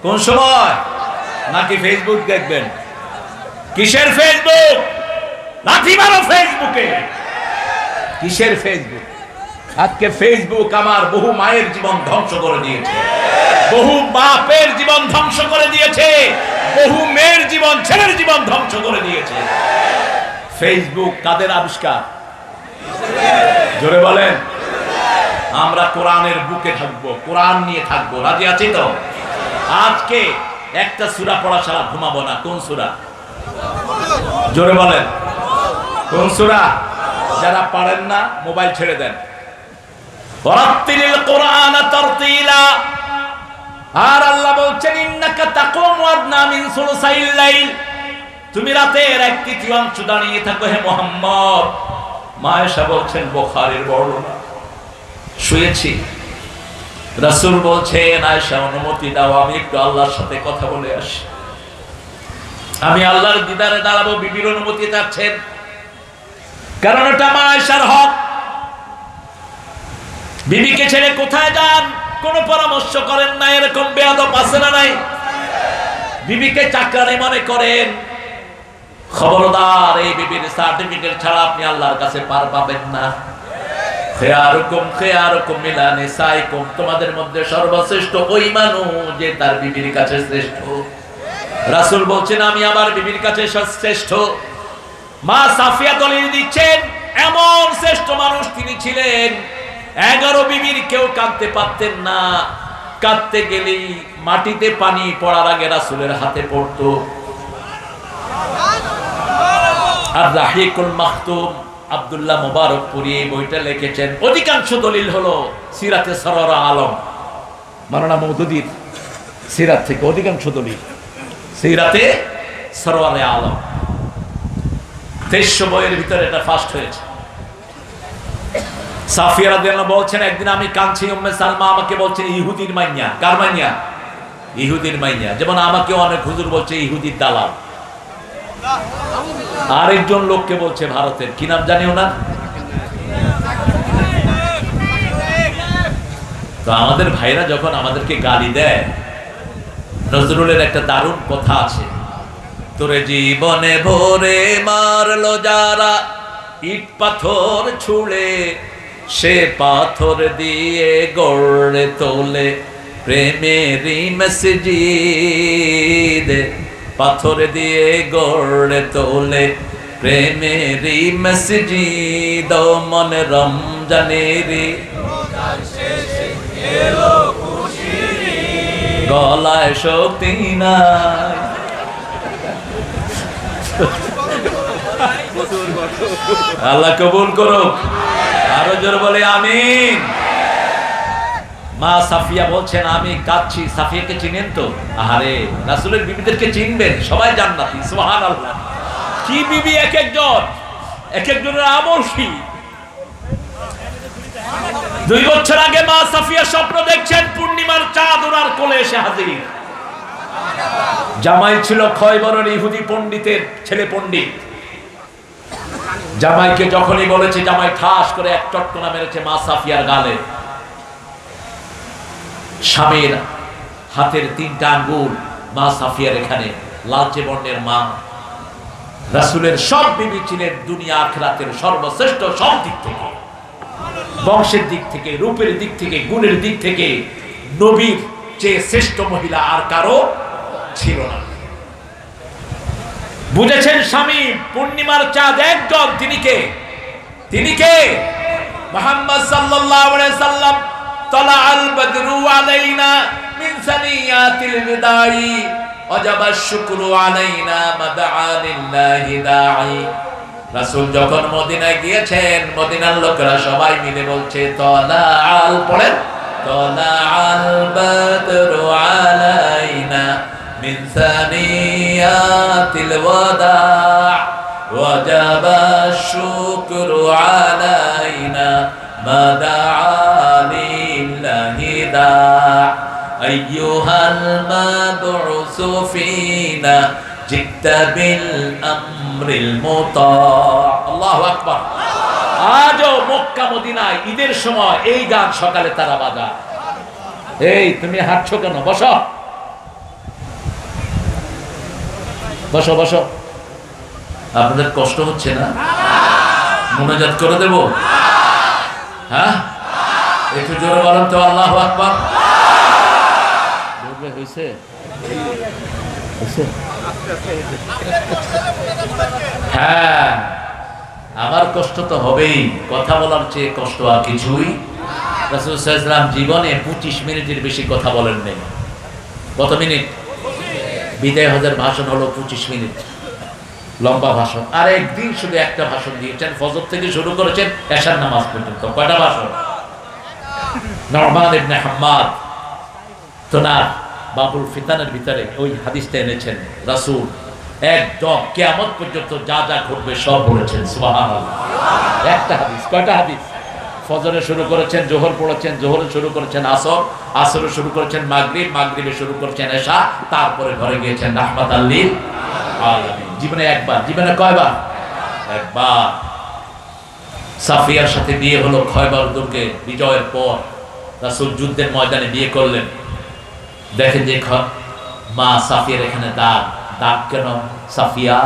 কোন সময়? নাকি ফেসবুক দেখবেন? কিসের ফেসবুক? লাথি মারো ফেসবুকে। কিসের ফেসবুক? আজকে ফেসবুক আমার বহু মায়ের জীবন ধ্বংস করে দিয়েছে, বহু বাপের জীবন ধ্বংস করে দিয়েছে, বহু মেয়ের জীবন, ছেলের জীবন ধ্বংস করে দিয়েছে। ফেসবুক কাদের আবিষ্কার? জোরে বলেন। আমরা কোরআনের বুকে থাকবো, কোরআন নিয়ে থাকবো, রাজি আছি তো? আজকে একটা সূরা পড়া ছাড়া ঘুমাবো না। কোন সূরা? জোরে বলেন। কোন সূরা? যারা পারেন না মোবাইল ছেড়ে দেন। ওয়ারাত্তিলিল কোরআনা তারতিলা। আর আল্লাহ বলছেন ইন্নাকা তাকুমু আদনা মিন সুলুসাইল লাইল, তুমি রাতের 1/3 দাঁড়িয়ে থাকো হে মুহাম্মদ। মা আয়েশা বলছেন, বুখারীর বর্ণনা, শুয়েছি, রাসূল বলছেন আয়েশা অনুমতি দাও আমি একটু আল্লাহর সাথে কথা বলে আসি। আমি আল্লাহর দিদারে দাঁড়াবো। বিবির অনুমতি চাচ্ছেন, কারণ এটা মা আয়েশার হক। বিবিকে ছেড়ে কোথায় যান কোনো পরামর্শ করেন না, এরকম বেয়াদব আছে না নাই? বিবিকে চাকরানি মনে করেন, খবরদার এই বিবির সার্টিফিকেট ছাড়া আপনি আল্লাহর কাছে পার পাবেন না। খেয়ারুকুম খেয়ারুকুম মিলা নিসাইকুম, তোমাদের মধ্যে সর্বশ্রেষ্ঠ ওই মানুষ যে তার বিবির কাছে শ্রেষ্ঠ। রাসূল বলছেন আমি আমার বিবির কাছে শ্রেষ্ঠ। মা সাফিয়া দলিল দিচ্ছেন এমন শ্রেষ্ঠ মানুষ তিনি ছিলেন, 11 বিবির কেউ কাঁদতে পারতেন না। কাঁদতে গেলেই মাটিতে পানি পড়ার আগে রাসূলের হাতে পড়তো। আর রাহিকুল মাখতুম আব্দুল্লাহ মুবারকপুরি এই বইটা লিখেছেন। অধিকাংশ দলিল হলো সিরাতে সররা আলম মাওলানা মওদুদীর সিরাত থেকে, অধিকাংশ দলিল সিরাতে সরওয়ারে আলম। 2300 বইয়ের ভিতরে এটা ফার্স্ট হয়েছে। সাফিয়া রাদিয়াল্লাহু বলছেন একদিন আমি কাঁদছি, উম্মে সালমা আমাকে বলছেন ইহুদির মাইয়া। কার মাইয়া? ইহুদির মাইয়া। যেমন আমাকে অনেক হুজুর বলছে ইহুদির দালাল। আরেকজন লোককে বলছে ভারতের, কি নাম জানিও না। তো আমাদের ভাইরা যখন আমাদেরকে গালি দেয়, নজরুলের একটা দারুণ কথা আছে, তোরে জীবনে ভরে মারলো যারা ইট পাথর ছুঁড়ে, সে পাথর দিয়ে গড়ে তোলে প্রেমেরই মসজিদ, পাথর দিয়ে গড়ে তোলে প্রেমেরই মসজিদ। মন রমজানেরই গলায় শক্তি নাই। আল্লাহ কবুল করুক। আরো জোর বলে আমিন। মা সাফিয়া বলছেন আমি কাঁদছি। সাফিয়াকে চিনেন তো? আরে রাসূলের বিবিদেরকে চিনবেন, সবাই জান্নাতি। সুবহানাল্লাহ। কি বিবি এক একজন, এক একজনের আমল কি। 2 বছর আগে মা সাফিয়া স্বপ্ন দেখছেন পূর্ণিমার চাঁদ ওনার কোলে এসে হাজির। জামাই ছিল খয়বরের ইহুদি পণ্ডিতের ছেলে পণ্ডিত। জামাইকে যখনই বলেছে, জামাই ঠাস করে এক চটকনা মেরেছে মা সাফিয়ার গালে। স্বামীর হাতের 3টা আঙ্গুল মা সাফিয়ার এখানে, লালচে বর্ণের মা। রাসূলের সব বিবি ছিলেন দুনিয়া আখিরাতের সর্বশ্রেষ্ঠ, সব দিক থেকে, বংশের দিক থেকে, রূপের দিক থেকে, গুণের দিক থেকে নবীর চেয়ে শ্রেষ্ঠ মহিলা আর কারো ছিল না। বুঝেছেন স্বামী পূর্ণিমার চাঁদ একজন, তিনি কে? তিনি কে? মুহাম্মদ সাল্লাল্লাহু আলাইহি সাল্লাম। তালাআল বদরু আলাইনা মিন সানিয়াতিল বিদাই ওয়াজাবা শুকরু আলাইনা মাদআ লিল্লাহি দাঈ। রাসূল যখন মদিনায় গিয়েছেন, মদিনার লোকেরা সবাই মিলে বলছে তালাআল, পড়েন, তালাআল বদরু আলাইনা মিন সানিয়াতিল ওয়াদা' ওয়াজাবা শুকরু আলাইনা মাদআ লিল্লাহি দাঈ আইয়ুহাল মাবউসু ফিনা জিতা বিল আমরিল মুতা। আল্লাহু আকবার। আজও মক্কা মদিনায় ঈদের সময় এই গান সকালে তারা বাজায়। এই তুমি হাঁটছো কেন? বসো বসো বসো। আপনাদের কষ্ট হচ্ছে না? মোনাজাত করে দেব? হ্যাঁ, একটু জোরে বলেন তো আল্লাহু আকবার। হয়েছে? হ্যাঁ, আমার কষ্ট তো হবেই, কথা বলার চেয়ে কষ্ট আর কিছুই। রাসূল সাল্লাল্লাহু আলাইহি ওয়াসাল্লাম জীবনে 25 মিনিটের বেশি কথা বলেন নাই। কত মিনিট? বিদায় হজের ভাষণ হলো 25 মিনিট, লম্বা ভাষণ। আর একদিন শুধু একটা ভাষণ দিয়েছেন, ফজর থেকে শুরু করেছেন এশার নামাজ পর্যন্ত। কয়টা ভাষণ? নু'মান ইবনে হাম্মাদ তোনার বাবুল ফিতানের ভিতরে ওই হাদিসটা এনেছেন। রাসূল একদম কিয়ামত পর্যন্ত যা যা ঘটবে সব বলেছেন। সুবহানাল্লাহ। একটা হাদিস। কয়টা হাদিস? ফজরে শুরু করেছেন, জোহর পড়েছেন, জোহরে শুরু করেছেন আসর, আসরে শুরু করেছেন মাগরিব, মাগরিবে শুরু করেছেন এশা, তারপরে ঘরে গিয়েছেন রাহমাতাল লিল আলামিন। জীবনে একবার। জীবনে কয়বার? একবার। সাফিয়ার সাথে বিয়ে হলো খয়বার দুর্গে বিজয়ের পর। রাসূল যুদ্ধের ময়দানে বিয়ে করলেন। দেখেন যে মা সাফিয়ার এখানে দাগ। দাগ কেন? সাফিয়া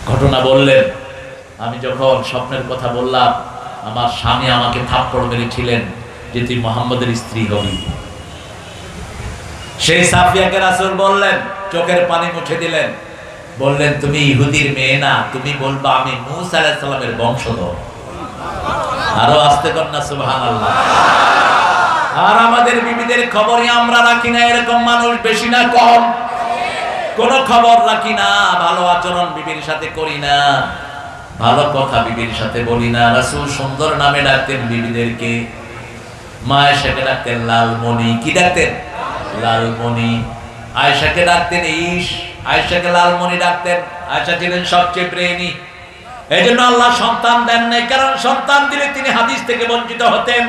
ঘটনা বললেন, আমি যখন স্বপ্নের কথা বললাম, আমার স্বামী আমাকে থাপ্পড় মেরেছিলেন যে তুই মুহাম্মদের স্ত্রী হবি। সেই সাফিয়াকে রাসূল বললেন, চোখের পানি মুছে দিলেন, বললেন তুমি ইহুদির মেয়ে না, তুমি বলবা আমি মূসা আলাইহিস সালামের বংশধর। আরো আস্তে কর না সুবহানাল্লাহ। আর আমাদের বিবিদের খবরই আমরা রাখি না। এরকম মানুষ বেশি না কম? কোন খবর রাখি না, ভালো আচরণ বিবির সাথে করি না, ভালো কথা বিবির সাথে বলি না। রাসূল সুন্দর নামে ডাকতেন বিবিদেরকে। মা আয়েশাকে ডাকতেন লালমণি। কি ডাকতেন? লালমণি। আয়েশাকে ডাকতেন ঈশ। আয়েশাকে লালমণি ডাকতেন। আয়েশা ছিলেন সবচেয়ে ব্রেইনি। এইজন্য আল্লাহ সন্তান দেন নাই, কারণ সন্তান দিলে তিনি হাদিস থেকে বঞ্চিত হতেন।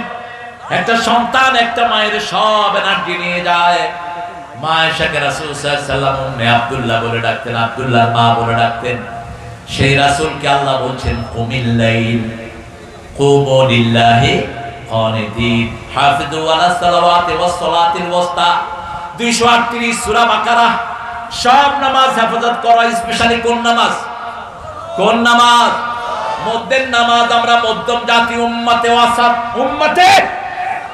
একটা সন্তান একটা মায়ের সব এনার্জি নিয়ে যায়। মা আয়েশাকে রাসূল সাল্লাল্লাহু আলাইহি ওয়াসাল্লাম উম্মে আব্দুল্লাহ বলে ডাকতেন, আব্দুল্লাহর মা বলে ডাকতেন। সেই রাসূলকে আল্লাহ বলছেন কুমিল লাইল কুমু লিল্লাহি কানিতিন হাফিজু আলাস সালাওয়াতি ওয়াস সালাতিল ওয়াসতা। 238 সূরা বাকারা। সব নামাজ হেফাজত করা। স্পেশালি কোন নামাজ? কোন নামাজ? মধ্যের নামাজ। আমরা মধ্যম জাতি, উম্মতে ওয়াসাত, উম্মতে।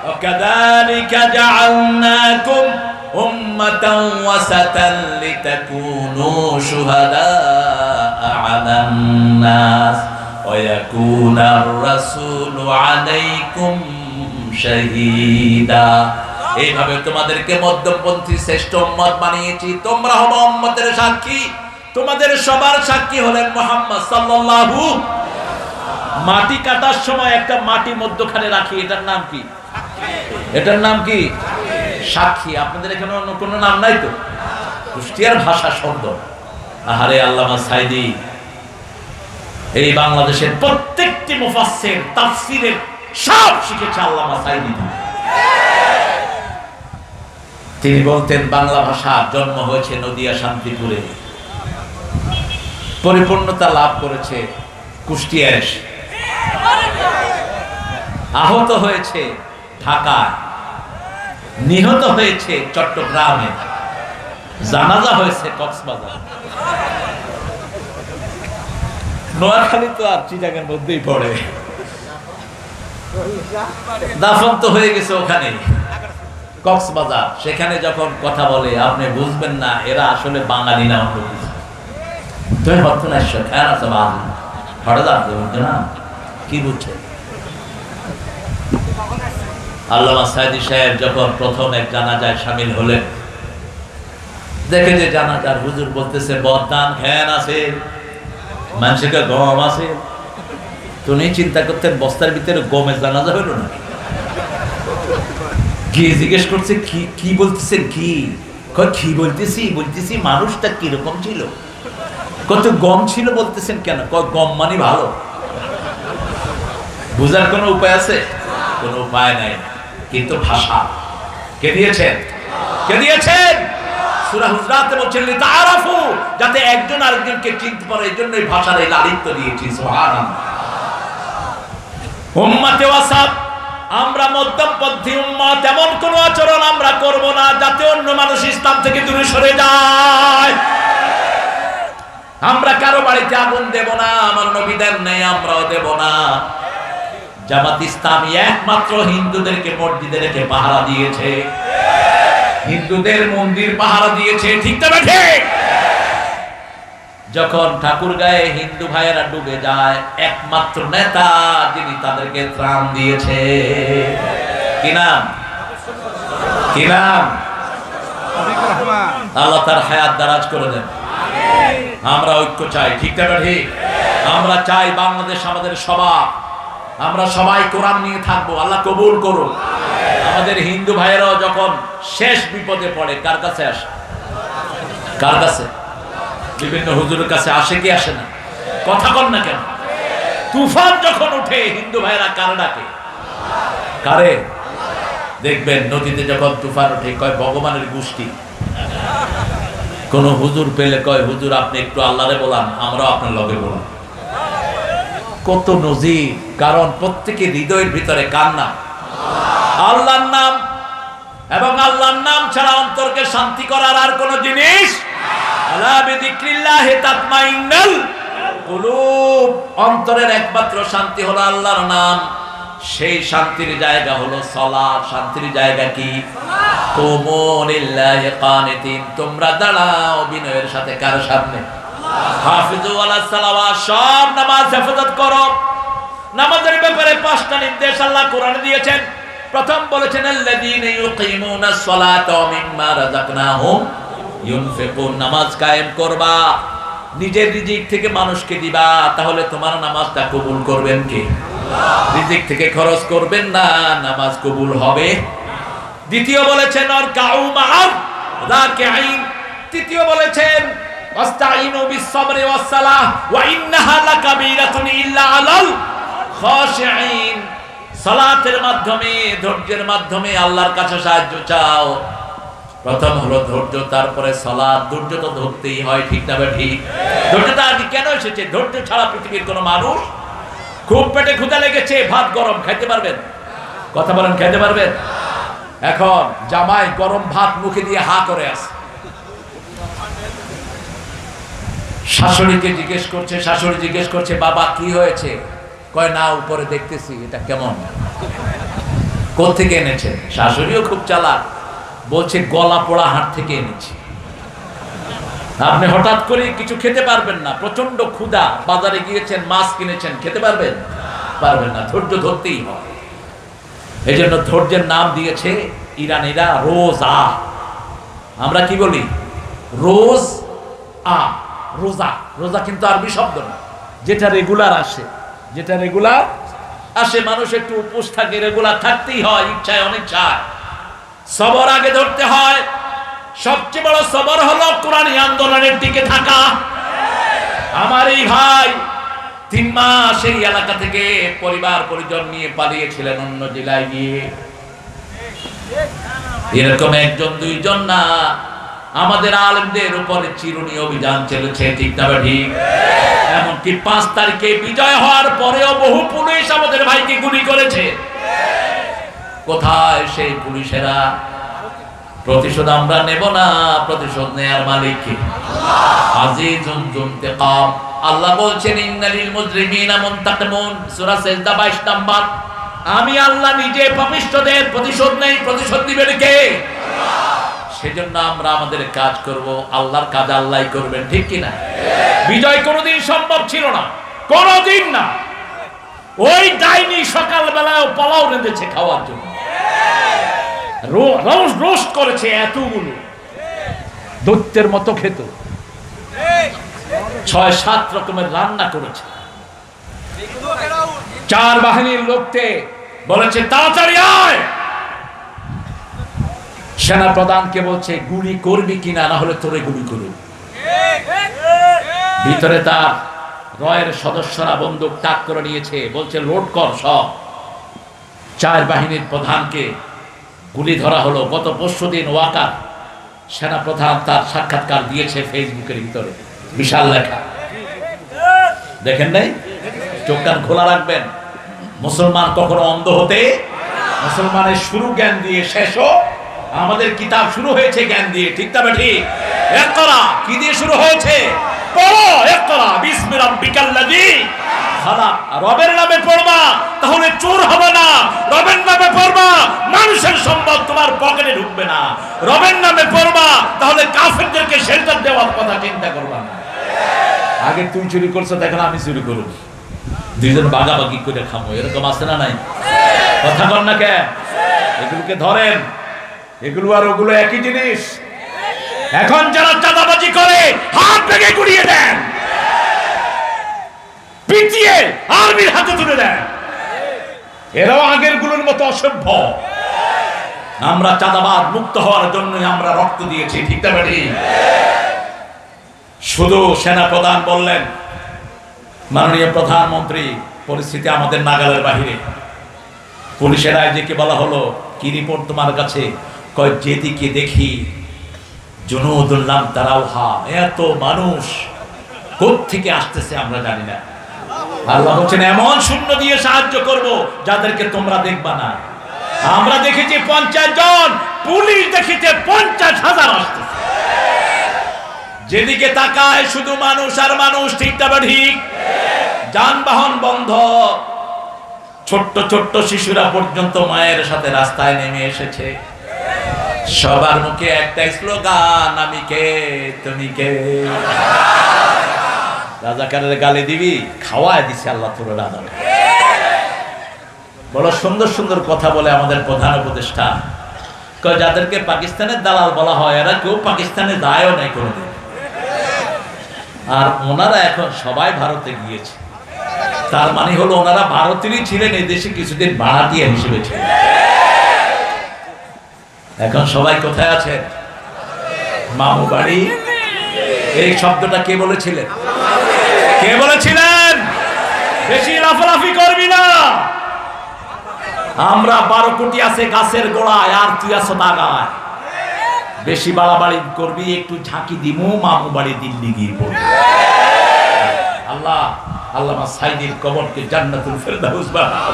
ওয়াকাযালিকা জাআলনাকুম উম্মাতান ওয়াসাতান লিতাকুনু শুহাদাআ আলান নাস ওয়া ইয়াকুনার রাসূলু আলাইকুম শাহীদা। এইভাবে তোমাদেরকে মধ্যমপন্থী শ্রেষ্ঠ উম্মত বানিয়েছি। তোমরা হলো উম্মতের সাক্ষী, তোমাদের সবার সাক্ষী হলেন মুহাম্মদ সাল্লাল্লাহু। মাটি কাটার সময় একটা মাটি মধ্যখানে রাখি, এটার নাম কি? এটার নাম কি? সাক্ষী। আপনাদের এখানে অন্য কোনো নাম নাই তো? কুষ্টিয়ার ভাষা শব্দ। আহারে আল্লামা সাইদি এই বাংলাদেশের প্রত্যেকটি মুফাসসির তাফসীরের সব শিখেছে আল্লামা সাইদি। তিনি বলতেন বাংলা ভাষার জন্ম হয়েছে নদিয়া শান্তিপুরে, পরিপূর্ণতা লাভ করেছে কুষ্টিয়ায় এসে, আহত হয়েছে ঢাকায়, নিহত হয়েছে চট্টগ্রামে, জানাজা হয়েছে কক্সবাজার। নোয়াখালী তো আর চিটাগের মধ্যেই পড়ে, দাফন তো হয়ে গেছে ওখানে কক্সবাজার। সেখানে যখন কথা বলে আপনি বুঝবেন না এরা আসলে বাঙালি না অন্য কিছু। তুমি ভক্ত না খেয়াল আছে না কি বুঝছে? আল্লামা সাইদি সাহেব যখন প্রথম এক জানাজায় শামিল হলেন, দেখে যে জানাজার হুজুর বলতেছে বদদান খেয়াল আছে, মানুষের গম আছে। তো উনি চিন্তা করতেন বস্তার ভিতরে গমের জানাজা হইল না। গিয়ে জিজ্ঞেস করছে কি বলতেছেন? কি বলতেছি মানুষটা কিরকম ছিল? কত গম ছিল বলতেছেন কেন? গম মানে ভালো। বুঝার কোনো উপায় আছে? কোনো উপায় নাই, কিন্তু ভাষা কে দিয়েছেন? সূরা হুজরাতে বলছেন লিতাআরাফু, যাতে একজন আরেকজনকে চিনতে পারে, এজন্যই ভাষার এই লালিত্য দিয়েছি। সুবহানাল্লাহ। উম্মতে ওয়াসাত, আমরা মধ্যমপন্থী উম্মত, এমন কোন আচরণ আমরা করব না যাতে অন্য মানুষ ইসলাম থেকে দূরে সরে যায়। আমরা কারো বাড়িতে আগুন দেব না, আমার নবী দেন নাই, আমরাও দেব না। জামাত ইসলামী একমাত্র হিন্দুদেরকে মসজিদে রেখে পাহারা দিয়েছে, হিন্দুদের মন্দির পাহারা দিয়েছে, ঠিক না ঠিক? যখন ঠাকুরগাঁয়ে হিন্দু ভাইয়েরা ডুবে যায়, একমাত্র নেতা যিনি তাদেরকে ত্রাণ দিয়েছে, কি নাম? আল্লাহ তার হায়াত দারাজ করে দেন। আমরা ঐক্য চাই, ঠিক না ঠিক? আমরা চাই বাংলাদেশ আমাদের সবার, আমরা সবাই কোরআন নিয়ে থাকবো। আল্লাহ কবুল করুন। আমাদের হিন্দু ভাইয়েরাও যখন শেষ বিপদে পড়ে কার কাছে আসে? কার কাছে? বিভিন্ন হুজুরের কাছে আসে কি আসে না? কথা বল না কেন? তুফান যখন উঠে হিন্দু ভাইয়েরা কার ডাকে? কারে? দেখবেন নদীতে যখন তুফান উঠে কয় ভগবানের গোষ্ঠী। কোন হুজুর পেলে কয় হুজুর আপনি একটু আল্লাহরে বলান, আমরাও আপনার লগে বলান। কত নজির! কারণ প্রত্যেকের হৃদয়ের ভিতরে কার নাম? আল্লাহর নাম। এবং আল্লাহর নাম ছাড়া অন্তরকে শান্তি করার আর কোন জিনিস। আলা বিযিকরিল্লাহি তাতমাইন্নুল কুলুব। অন্তরের একমাত্র শান্তি হলো আল্লাহর নাম। সেই শান্তির জায়গা হলো সালাত। শান্তির জায়গা কি? কুমু লিল্লাহি কানিতিন। তোমরা দাঁড়াও বিনয়ের সাথে কার সামনে? হাফিজু আলাস সালাওয়াত। সব নামাজ হেফাজত করো। নামাজের ব্যাপারে 5টা নির্দেশ আল্লাহ কোরআনে দিয়েছেন। প্রথম বলেছেন আল্লাযীনা ইউকিমুনাস সালাতা ওয়া মিম্মা রাযাকনাহুম ইউনফিকুন। নামাজ কায়েম করবা, নিজের রিজিক থেকে মানুষকে দিবা, তাহলে তোমার নামাজটা কবুল করবেন কে? রিজিক থেকে খরচ করবেন না, নামাজ কবুল হবে। দ্বিতীয় বলেছেন অরকাউ মা'আর রাকিঈন। তৃতীয় বলেছেন ওয়াস্তাঈনু বিস-সাবরি ওয়াস-সালাহ ওয়া ইন্নাহা লাকাবীরাতুন ইল্লা আলাল খাশিঈন। সালাতের মাধ্যমে, ধৈর্যের মাধ্যমে আল্লাহর কাছে সাহায্য চাও। প্রথম হলো ধৈর্য, তারপরে সালাত। ধৈর্য তো ধরতেই হয়, ঠিক না ঠিক? ধৈর্যটা আজ কেন এসেছে? ধৈর্য ছাড়া পৃথিবীর কোন মানুষ, খুব পেটে ক্ষুধা লেগেছে, ভাত গরম, খাইতে পারবেন? কথা বলেন, খাইতে পারবেন? এখন জামাই গরম ভাত মুখে দিয়ে হা করে আছে। শাশুড়িকে জিজ্ঞেস করছে, শাশুড়ি জিজ্ঞেস করছে বাবা কি হয়েছে? কয় না উপরে দেখতেছি, এটা কেমন? কোত্থেকে এনেছেন? শাশুড়িও খুব চালাক, বলছে গলা পোড়া হাট থেকে এনেছি। আপনি হঠাৎ করে কিছু খেতে পারবেন না, প্রচন্ড ক্ষুধা, বাজারে গিয়েছেন, মাছ কিনেছেন, খেতে পারবেন? পারবেন না। ধৈর্য ধরতেই হয়। এই জন্য ধৈর্যের নাম দিয়েছে ইরানিরা রোজা, আমরা কি বলি রোজ আ, রোজা। রোজা কিন্তু আরবি শব্দ না, যেটা রেগুলার আসে, যেটা রেগুলার আসে। মানুষ একটু উপোস থাকে, রেগুলার থাকতেই হয়, ইচ্ছায় অনিচ্ছায়। সবর আগে ধরতে হয়। সবচেয়ে বড় সবর হলো কোরআনী আন্দোলনের দিকে থাকা। আমার এই ভাই 3 মাস এই এলাকা থেকে পরিবার পরিজন নিয়ে পালিয়েছিলেন অন্য জেলায় গিয়ে। এরকম একজন দুইজন না, আমাদের আলেমদের উপরে চিরুনি অভিযান চলেছে, ঠিক না ঠিক? এমনকি 5 তারিখে বিজয় হওয়ার পরেও বহু পুলিশ আমাদের ভাইকে গুলি করেছে। কোথায় সেই পুলিশেরা? প্রতিশোধ আমরা নেব না, প্রতিশোধ নেয়ার মালিক কে? আজিজুন যুনতিকাম। আল্লাহ বলছেন ইন্নালিল মুজরিমিনা মুনতাকিমুন, সূরা সিজদা 22 নাম্বার। আমি আল্লাহ নিজে পাপিষ্ঠদের প্রতিশোধ নেই, প্রতিশোধ দিবেন কে? সেজন্য আমরা আমাদের কাজ করব, আল্লাহর কাজ আল্লাহই করবেন, ঠিক কি না? বিজয় কোনোদিন সম্ভব ছিল না, কোনোদিন না। ওই ডাইনি সকালবেলায় পোলাও রেঁধেছে খাওয়ার জন্য, রোস্ট করেছে এতগুলো, দৈত্যের মতো খেত, 6-7 রকমের রান্না করেছে। 4 বাহিনীর লোককে বলেছে তাড়াতাড়ি আয়। সেনা প্রধানকে বলছে গুলি করবি কিনা, না হলে তোরে গুলি করব। ভিতরে তার রয়ের সদস্যরা বন্দুক তাক করে নিয়েছে, বলছে লোড কর সব। 4 বাহিনীর প্রধানকে গুলি ধরা হলো। গত পরশুদিন ওয়াকার সেনা প্রধান তার সাক্ষাৎকার দিয়েছে ফেসবুকের ভিতরে, বিশাল লেখা, দেখেন নাই? চোখ কান খোলা রাখবেন। মুসলমান কখনো অন্ধ হতে, মুসলমানের শুরু জ্ঞান দিয়ে, শেষও আমাদের কিতাব শুরু হয়েছে জ্ঞান দিয়ে, ঠিক না ঠিক? ইকরা কি দিয়ে শুরু হয়েছে? পড়ো, ইকরা বিসমি রাব্বিকাল্লাযী খালাক। রবের নামে পড়বা, তাহলে চোর হবে না। রবের নামে পড়বা, মানুষের সম্পদ তোমার পকেটে ঢুকবে না। রবের নামে পড়বা, তাহলে কাফেরদেরকে শেল্টার দেওয়ার কথা চিন্তা করবা না। আগে তুই চুরি করছো, দেখো আমি চুরি করব, দুইজন বাগাবাগি করে খামো, এরকম আছে না নাই? কথা বল না কেন? এগুলোকে ধরেন, এগুলো আর ওগুলো একই জিনিস। এখন যারা চাঁদাবাজি করে হাত ভেঙে গুড়িয়ে দেন, পিটিয়ে আর্মির হাতে তুলে দেন। এরাও আগের গুলোর মতো অসভ্য। আমরা চাঁদাবাজ মুক্ত হওয়ার জন্যই আমরা রক্ত দিয়েছি, ঠিক না ঠিক? শুধু সেনা প্রধান বললেন, মাননীয় প্রধানমন্ত্রী, পরিস্থিতি আমাদের নাগালের বাহিরে। পুলিশের আইজিকে বলা হলো কি রিপোর্ট তোমার কাছে? কয় যেদিকে দেখি জুনুদুল্লাহ তারাউহা, এত মানুষ কোত্থেকে আসতেছে আমরা জানি না। আল্লাহ বলছেন এমন শূন্য দিয়ে সাহায্য করব যাদেরকে তোমরা দেখবা না। আমরা দেখেছি 50 জন, পুলিশ দেখেছে 50,000 আসতেছে। যেদিকে তাকায় শুধু মানুষ আর মানুষ, ঠিক না ঠিক? যানবাহন বন্ধ, ছোট্ট ছোট্ট শিশুরা পর্যন্ত মায়ের সাথে রাস্তায় নেমে এসেছে। সবার মুখে একটাই স্লোগান, আমি কে তুমি কে। রাজাকারের গালি দিবি, খাওয়ায় দিছে আল্লাহ তোর রাজা। বড় সুন্দর সুন্দর কথা বলে আমাদের প্রধান উপদেষ্টা, যাদেরকে পাকিস্তানের দালাল বলা হয়, এরা কেউ পাকিস্তানে যায়ও নাই কোনোদিন। আর ওনারা এখন সবাই ভারতে গিয়েছে, তার মানে হলো ওনারা ভারতেরই ছিলেন, এই দেশে কিছুদিন ভাড়াটিয়া হিসেবে ছিলেন। এখন সবাই কোথায় আছেন? মামু বাড়ি। এই শব্দটা কে বলেছিলেন? কে বলেছিলেন? বেশি লাফালাফি করবি না। আমরা 12 কোটি আছে গাছের গোড়ায়, আর তুই আছো নাগায়। বেশি বাড়াবাড়ি করবি, একটু ঝাঁকি দিমু, মামু বাড়ি দিল্লি গিয়ে পড়বি। আল্লাহ আল্লামা সাইদির কবরকে জান্নাতুল ফেরদাউস বানাও।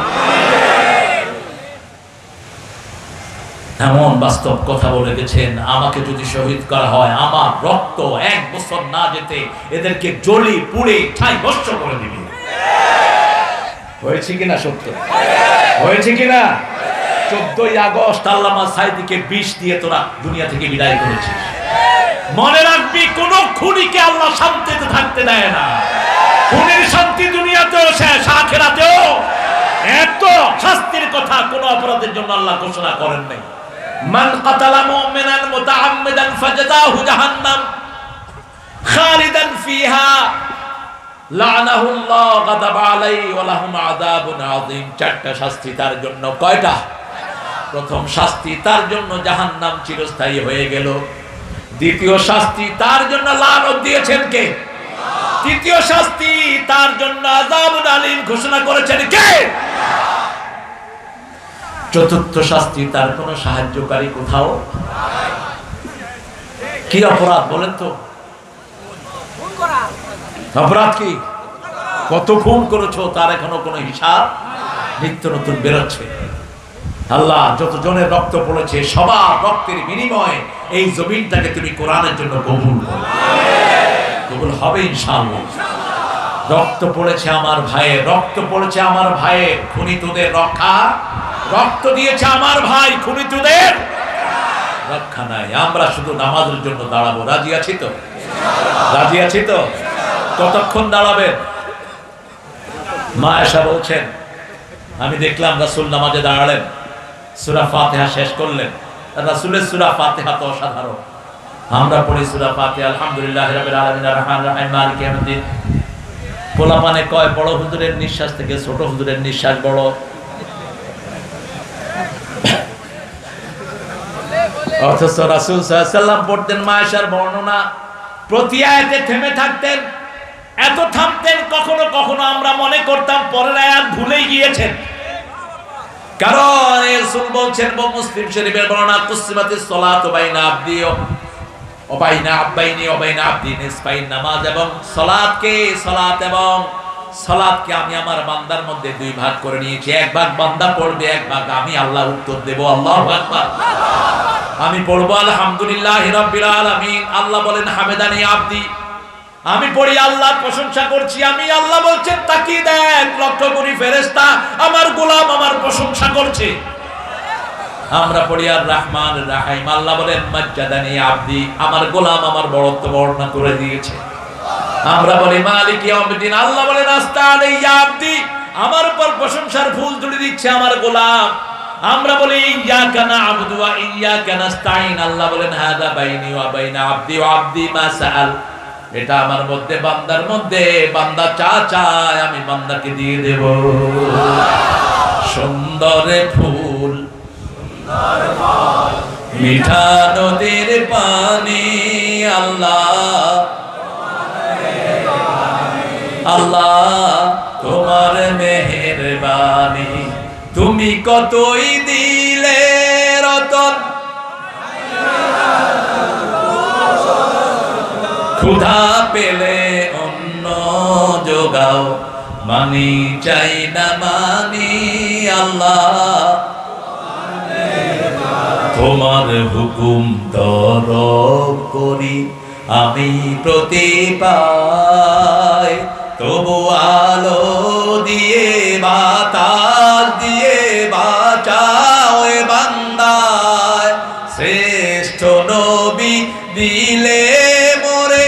এমন বাস্তব কথা বলে গেছেন, আমাকে যদি শহীদ করা হয়, আমার রক্ত 1 বছর না যেতে এদেরকে জ্বলি পুড়ে ছাই ভস্ম করে দিবে। হয়েছে কিনা? সত্য হয়েছে কিনা? 14ই আগস্ট আল্লামা সাইদিকে বিষ দিয়ে তোরা দুনিয়া থেকে বিদায় করেছিস। মনে রাখবি, কোন খুনিকে আল্লাহ শান্তিতে থাকতে দেয় না। খুনির শান্তি দুনিয়াতেও শেষ, আখিরাতেও। এত শাস্তির কথা কোন অপরাধের জন্য আল্লাহ ঘোষণা করেন নাই। মান কাতালা মুমিনান মুতাআম্মিদান ফাজাযাহু জাহান্নাম খালিদান ফিহা লানাহুল্লাহ গাদাবা আলাইহি ওয়া লাহুম আযাবুন আযীম। চারটা শাস্তি তার জন্য। কয়টা? প্রথম শাস্তি তার জন্য জাহান্নাম চিরস্থায়ী হয়ে গেল। দ্বিতীয় শাস্তি তার জন্য লানত দিয়েছেন কে? তৃতীয় শাস্তি তার জন্য আযাবুন আলীম ঘোষণা করেছেন কে? চতুর্থ শাস্তি তার কোন সাহায্যকারী কোথাও। কি অপরাধ বলেন তো? অপরাধ কি? কত খুন করেছো তার এখনো কোনো হিসাব। নিত্য নতুন বেরোচ্ছে। আল্লাহ যত জনের রক্ত পড়েছে সবার রক্তের বিনিময়ে এই জমিনটাকে তুমি কোরআনের জন্য কবুল করো। কবুল হবে ইনশাআল্লাহ। রক্ত পড়েছে আমার ভাইয়ের, রক্ত পড়েছে আমার ভাইয়ের, খুনিতদের রক্ষা। রক্ত দিয়েছে আমার ভাই, খুনিতদের রক্ষা নাই। আমরা শুধু নামাজের জন্য দাঁড়াবো। রাজি আছি তো? রাজি আছি তো? কতক্ষণ দাঁড়াবেন? মা আয়েশা বলছেন, আমি দেখলাম রাসূল নামাজে দাঁড়ালেন, সূরা ফাতিহা শেষ করলেন। রাসূলের সূরা ফাতিহা তো অসাধারণ। আমরা পড়ি সূরা ফাতিহা আলহামদুলিল্লাহি রাব্বিল আলামিন আর রহমানির রহিম মালিকি ইয়াউমিদ্দিন। পোলাপানে কয় বড় হুজুরের নিঃশ্বাস থেকে ছোট হুজুরের নিঃশ্বাস বড়। অথচ রাসূল সাল্লাল্লাহু আলাইহি ওয়াসাল্লাম পড়তেন মা আয়েশার বর্ণনা, প্রতি আয়াতে থেমে থাকতেন। এত থামতেন কখনো কখনো আমরা মনে করতাম পরের আয়াত ভুলেই গিয়েছেন। কারণ রাসূল বলছেন, মুসলিম শরীফের বর্ণনা, কুসিমাতিস সালাতু বাইনা আবদি ও বাইনা আব্বাইনি ও বাইনা আবদি নিসফাইন। নামাজ এবং সালাতকে আমি আমার বান্দার মধ্যে দুই ভাগ করে নিয়েছি। এক ভাগ বান্দা পড়বে, এক ভাগ আমি আল্লাহ উত্তর দেব। আল্লাহু আকবার। আমি পড়বো আলহামদুলিল্লাহি রাব্বিল আলামিন, আল্লাহ বলেন হামেদানি আবদি। আমি পড়ি আল্লাহর প্রশংসা করছি, আমি আল্লাহ বলছেন তাকিয়ে দেখ লক্ষ্য করি ফেরেশতা আমার গোলাম আমার প্রশংসা করছে। আমরা পড়ি আর রহমান রাহিম, আল্লাহ বলেন মাজ্জাদানি আবদি, আমার গোলাম আমার বড়ত্ব বর্ণনা করে দিয়েছে। আমরা বলি মালিক ইয়াউমিদ্দিন, আল্লাহ বলেন আস্তা আলাইয়া আবদি, আমার উপর প্রশংসার ফুল তুলে দিচ্ছে আমার গোলাম। আমরা বলি ইয়াকা না'বুদু ওয়া ইয়াকা নাস্তাইন, আল্লাহ বলেন হাদা বাইনি ওয়া বাইনা আবদি ওয়া আবদি মা সাআল, এটা আমার মধ্যে বান্দার মধ্যে, বান্দা চা চায় আমি বান্দাকে দিয়ে দেব। সুন্দর ফুল মিঠা নদীর পানি, আল্লাহ আল্লাহ তোমার মেহেরবানি, তুমি কতই দিলে রতন, ক্ষুধা পেলে অন্ন যোগাও, মানি চাই না মানি আল্লাহ, তোমার হুকুম তরক করি আমি প্রতি পাই, তবু আলো দিয়ে বাতাস দিয়ে বাঁচাও এ বান্দায়, শ্রেষ্ঠ নবী দিলে মোরে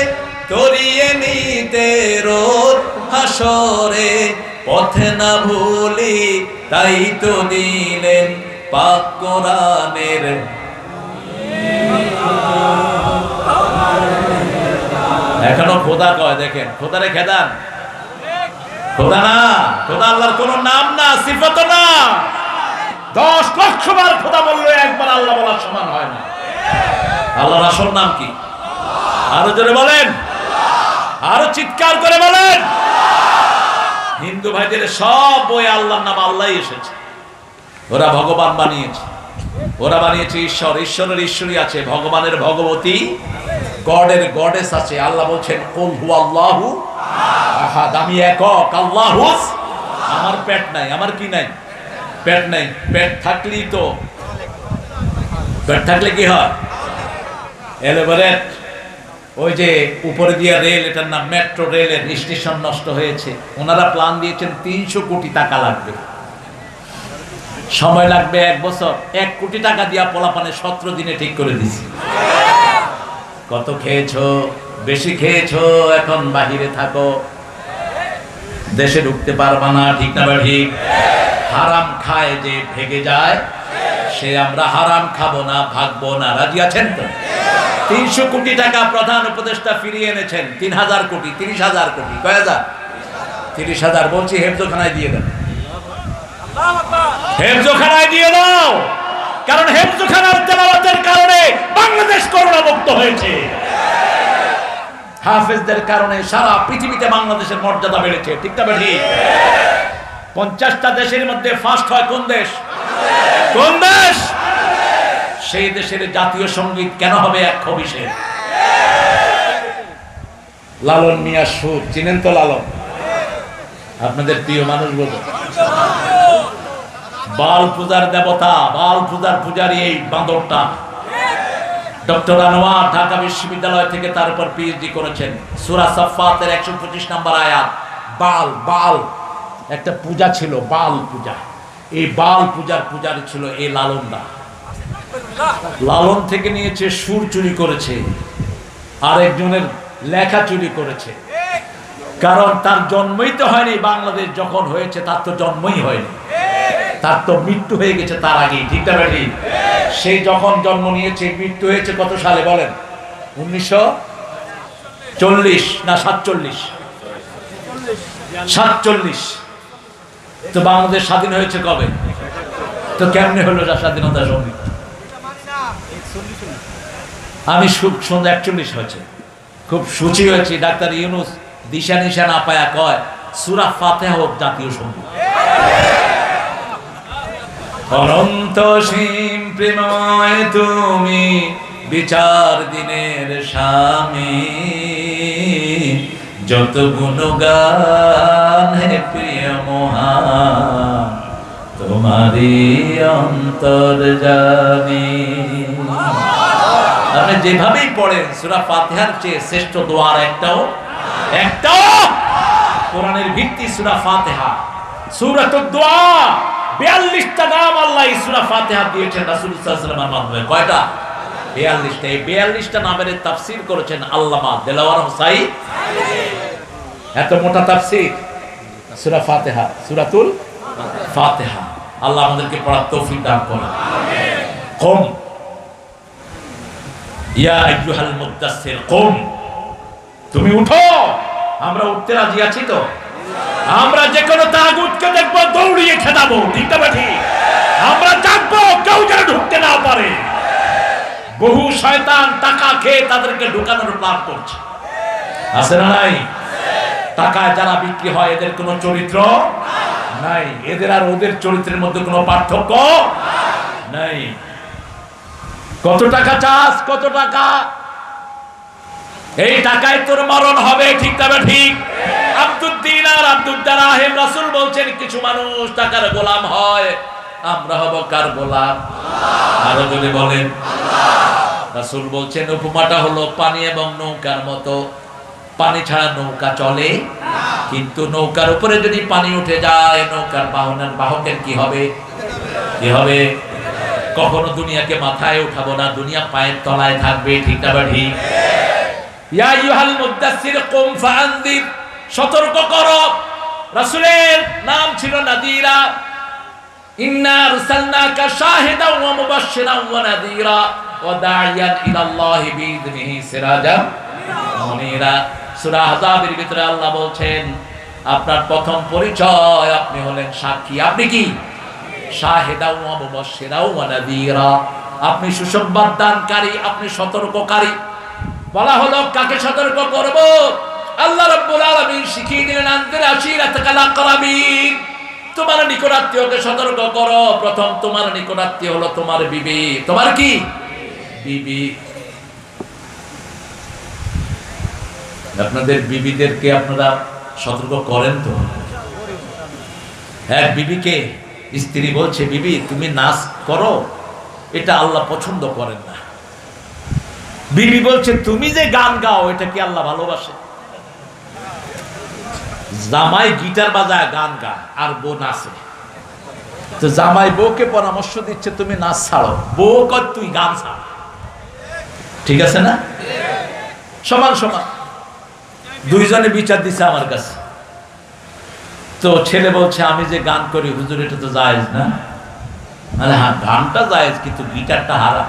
তরিয়ে নিতে রোদ হাসরে, পথে না ভুলি তাই তো দিলেন পাক কোরআনের। এখনো খোদা কয়, দেখেন খোদারে খেদান। খোদা না, খোদা আল্লাহর কোন নাম না, সিফাত না। 10 লক্ষ বার খোদা বললো একবার আল্লাহ বলার সমান হয় না। আল্লাহর আসল নাম কি? আরো জোরে বলেন, আরো চিৎকার করে বলেন। হিন্দু ভাইদের সব বই আল্লাহর নাম আল্লাহই এসেছে। ওরা ভগবান বানিয়েছে, ওরা বানিয়েছে ঈশ্বর, ঈশ্বরের ঈশ্বরই আছে, ভগবানের ভগবতী, গডের গডেস আছে। আল্লাহ বলছেন কুল হুয়াল্লাহু আহাদ, আমি একক আল্লাহু। আমার পেট নাই, আমার কি নাই? পেট নাই। পেট থাকলেই তো, পেট থাকলে কি হয়? এলিভেটেড, ওই যে উপরে দিয়ে রেল, এটার নাম মেট্রো রেলের স্টেশন নষ্ট হয়েছে। ওনারা প্ল্যান দিয়েছেন 300 কোটি টাকা লাগবে, সময় লাগবে 1 বছর। 1 কোটি টাকা দিয়া পোলাপানে 17 দিনে ঠিক করে দিছি। কত খেয়েছো? বেশি খেয়েছো, এখন বাহিরে থাকো, দেশে ঢুকতে পারবা না। ঠিক না ঠিক? হারাম খায় যে ভেগে যায় সে আমরা হারাম খাবো না, ভাগবো না। রাজি আছেন তো? 300 কোটি টাকা প্রধান উপদেষ্টা ফিরিয়ে এনেছেন। 3000 কোটি, 30,000 কোটি, কয় হাজার? 30,000। বলছি হেফজোখানায় দিয়ে দেন, হেফজোখানায় দিয়ে দাও। কারণ হেফজোখানার তেলাওয়াতের কারণে বাংলাদেশ করোনা মুক্ত হয়েছে। হাফেজদের কারণে সারা পৃথিবীতে বাংলাদেশের মর্যাদা বেড়েছে। ঠিক না ঠিক? 50টা দেশের মধ্যে ফার্স্ট হয় কোন দেশ? কোন দেশ? সেই দেশের জাতীয় সঙ্গীত কেন হবে 120-এর? লালন মিয়া সুর, চিনেন তো লালন? আপনাদের প্রিয় মানুষ বলতে বাল পূজার দেবতা, বাল পূজার পূজারী এই বাঁদরটা। ডক্টর আনোয়ার ঢাকা বিশ্ববিদ্যালয় থেকে তার উপর পিএইচডি করেছেন। সূরা সাফফাতের 125 নম্বর আয়াত। বাল, বাল একটা পূজা ছিল, বাল পূজা। এই বাল পূজার পূজারী ছিল এই লালনদা। লালন থেকে নিয়েছে, সুর চুরি করেছে, আরেকজনের লেখা চুরি করেছে। কারণ তার জন্মই তো হয়নি। বাংলাদেশ যখন হয়েছে তার তো জন্মই হয়নি, তার তো মৃত্যু হয়ে গেছে তার আগেই। ঠিক না ঠিক? সেই যখন জন্ম নিয়েছে, মৃত্যু হয়েছে কত সালে বলেন? 1940 না 47? 47। তো বাংলাদেশ স্বাধীন হয়েছে কবে? তো কেমনে হলো স্বাধীনতা সঙ্গীত? আমি খুব সুন্দর 41 হয়েছে, খুব সুচি হয়েছে। ডাক্তার ইউনুস দিশা নিশা না পায়া কয় সূরা ফাতিহা হোক জাতীয় সঙ্গীত। অনন্ত সীম প্রেমময় তুমি, বিচার দিনের স্বামী, যত গুণগান হে প্রিয় মহান, তোমারই অন্তর্যামী। আপনি যেভাবেই পড়েন, সূরা ফাতিহার চেয়ে শ্রেষ্ঠ দোয়ার একটাও কোরআনের ভিত্তি সূরা ফাতিহা। সূরাতুদ দোয়া 42টা নাম আল্লাহ সূরা ফাতিহা দিয়েছেন রাসূলুল্লাহ সাল্লাল্লাহু আলাইহি ওয়াসাল্লামের মাধ্যমে। কয়টা? 42টা। এই 42টা নামের তাফসীর করেছেন আল্লামা দেলাওয়ার হোসাইন। এত মোটা তাফসীর সূরা ফাতিহা, সূরাতুল ফাতিহা। আল্লাহ আমাদেরকে পড়ার তৌফিক দান করুন। আমিন। কুম ইয়া আইয়ুহাল মুদ্দাসসির কুম, তুমি উঠো। আমরা উঠতে রাজি আছি তো? আমরা যে কোনো তাগুতকে দেখবো দৌড়িয়ে খেদাবো। ঠিক না ঠিক? আমরা জাগবো, কেউ যেন ঢুকতে না পারে। বহু শয়তান টাকা খেয়ে তাদেরকে ঢুকানোর প্ল্যান করছে, আছে না নাই? টাকায় যারা বিক্রি হয় এদের কোনো চরিত্র নাই, এদের আর ওদের চরিত্রের মধ্যে কোনো পার্থক্য নাই। কত টাকা চাস? কত টাকা? এই টাকায় তোর মরণ হবে। ঠিক না ঠিক? আব্দুদ দিনার আব্দুদ দারহিম, রাসূল বলছেন কিছু মানুষ টাকার গোলাম হয়, আমরা হব কার গোলাম? আরো যদি বলেন রাসূল বলছেন উপমাটা হলো পানি এবং নৌকার মতো। পানি ছাড়া নৌকা চলে, কিন্তু নৌকার উপরে যদি পানি উঠে যায়, নৌকার বাহকের কি হবে? কি হবে? কখনো দুনিয়াকে মাথায় উঠাবো না, দুনিয়া পায়ের তলায় থাকবে। ঠিক না ঠিক? ইয়া আইয়ুহাল মুদ্দাসসির কুম ফাআনদির, সতর্ক করো। রাসূলের নাম ছিল নাদিরা। ইন্না আরসালনাকা শাহিদাও ওয়া মুবাশশিরাও ওয়া নাদিরা ওয়া দাইয়ান ইলাল্লাহি বিইذনিহি সিরাজাম মুনীরা। সূরা আহজাবের ভিতরে আল্লাহ বলছেন আপনার প্রথম পরিচয় আপনি হলেন সাক্ষী। আপনি কি? শাহিদাও ওয়া মুবাশশিরাও ওয়া নাদিরা, আপনি সুসংবাদ দানকারী, আপনি সতর্ককারী। বলা হলো কাকে সতর্ক করব? আল্লাহ রাব্বুল আলামিন শিখিয়ে দিলেন আনদির আশিরাতাকাল আকরাবিন, তোমার নিকটাত্মীয়কে সতর্ক করো। প্রথম তোমার নিকটাত্মীয় হলো তোমার বিবি। তোমার কি? বিবি। আপনাদের বিবিদেরকে আপনারা সতর্ক করেন তো? হ্যাঁ, বিবিকে স্ত্রী বলছে বিবি তুমি নাচ করো, এটা আল্লাহ পছন্দ করেন না। বিবি বলছে তুমি যে গান গাও এটা কি আল্লাহ ভালোবাসে? জামাই গিটার বাজায় গান গায় আর বউ নাচে, তো জামাই বউকে পরামর্শ দিচ্ছে তুমি নাচ ছাড়ো, বউ কয় তুই গান ছাড়। ঠিক আছে না? সমান সমান দুইজনে বিচার দিচ্ছে আমার কাছে। তো ছেলে বলছে আমি যে গান করি হুজুর এটা তো জায়েজ না। মানে হ্যাঁ গানটা যায় কিন্তু গিটারটা হারা।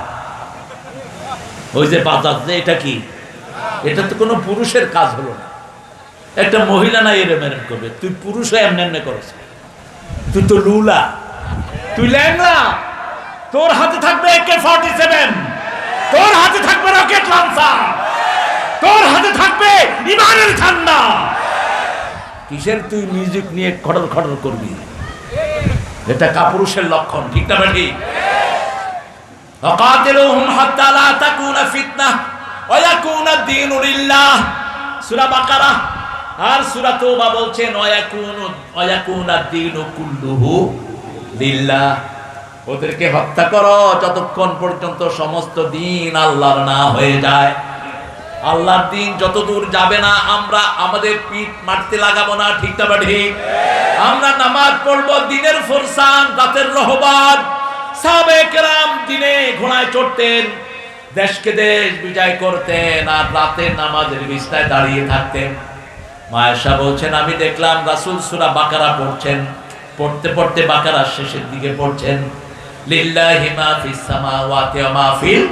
ওই যে বাজাজ যে এটা কি, এটা তো কোনো পুরুষের কাজ হলো না। একটা মহিলা না এরম এরম করবে, তুই পুরুষ হয়ে এমনি এমনি করছ, তুই তো লুলা, তুই ল্যাংলা, তোর হাতে থাকবে AK-47, তোর হাতে থাকবে রকেট লঞ্চার, তোর হাতে থাকবে ইমানের ঠান্ডা। কিসের তুই মিউজিক নিয়ে খটর খটর করবি? এটা কাপুরুষের লক্ষণ, ঠিক না ঠিক? ওয়াকাতিলুহুম হাত্তা লা তাকুনা ফিতনাহ ওয়া ইয়াকুনা আদ-দীনু লিল্লাহ, সূরা বাকারা। আর সূরা তাওবা বলছেন ওয়া ইয়াকুনা আদ-দীনু কুল্লুহু লিল্লাহ। ওদেরকে হত্যা করো যতক্ষণ পর্যন্ত সমস্ত দিন আল্লাহর না হয়ে যায়। আল্লাহর দিন যতদূর যাবে না আমরা আমাদের পিঠ মাটিতে লাগাবো না, ঠিক না ঠিক? আমরা নামাজ পড়বো দিনের ফরসান, রাতের রহবাত। সাহাবায়ে কেরাম দিনে ঘোড়ায় চড়তেন, দেশকে দেশ বিজয় করতেন, আর রাতে নামাজের বিছানায় দাঁড়িয়ে থাকতেন। মা আয়েশা বলছেন আমি দেখলাম রাসূল সূরা বাকারা পড়ছেন, পড়তে পড়তে বাকারার শেষের দিকে পড়ছেন লিল্লাহি মা ফিস সামাওয়াতি ওয়া মা ফিল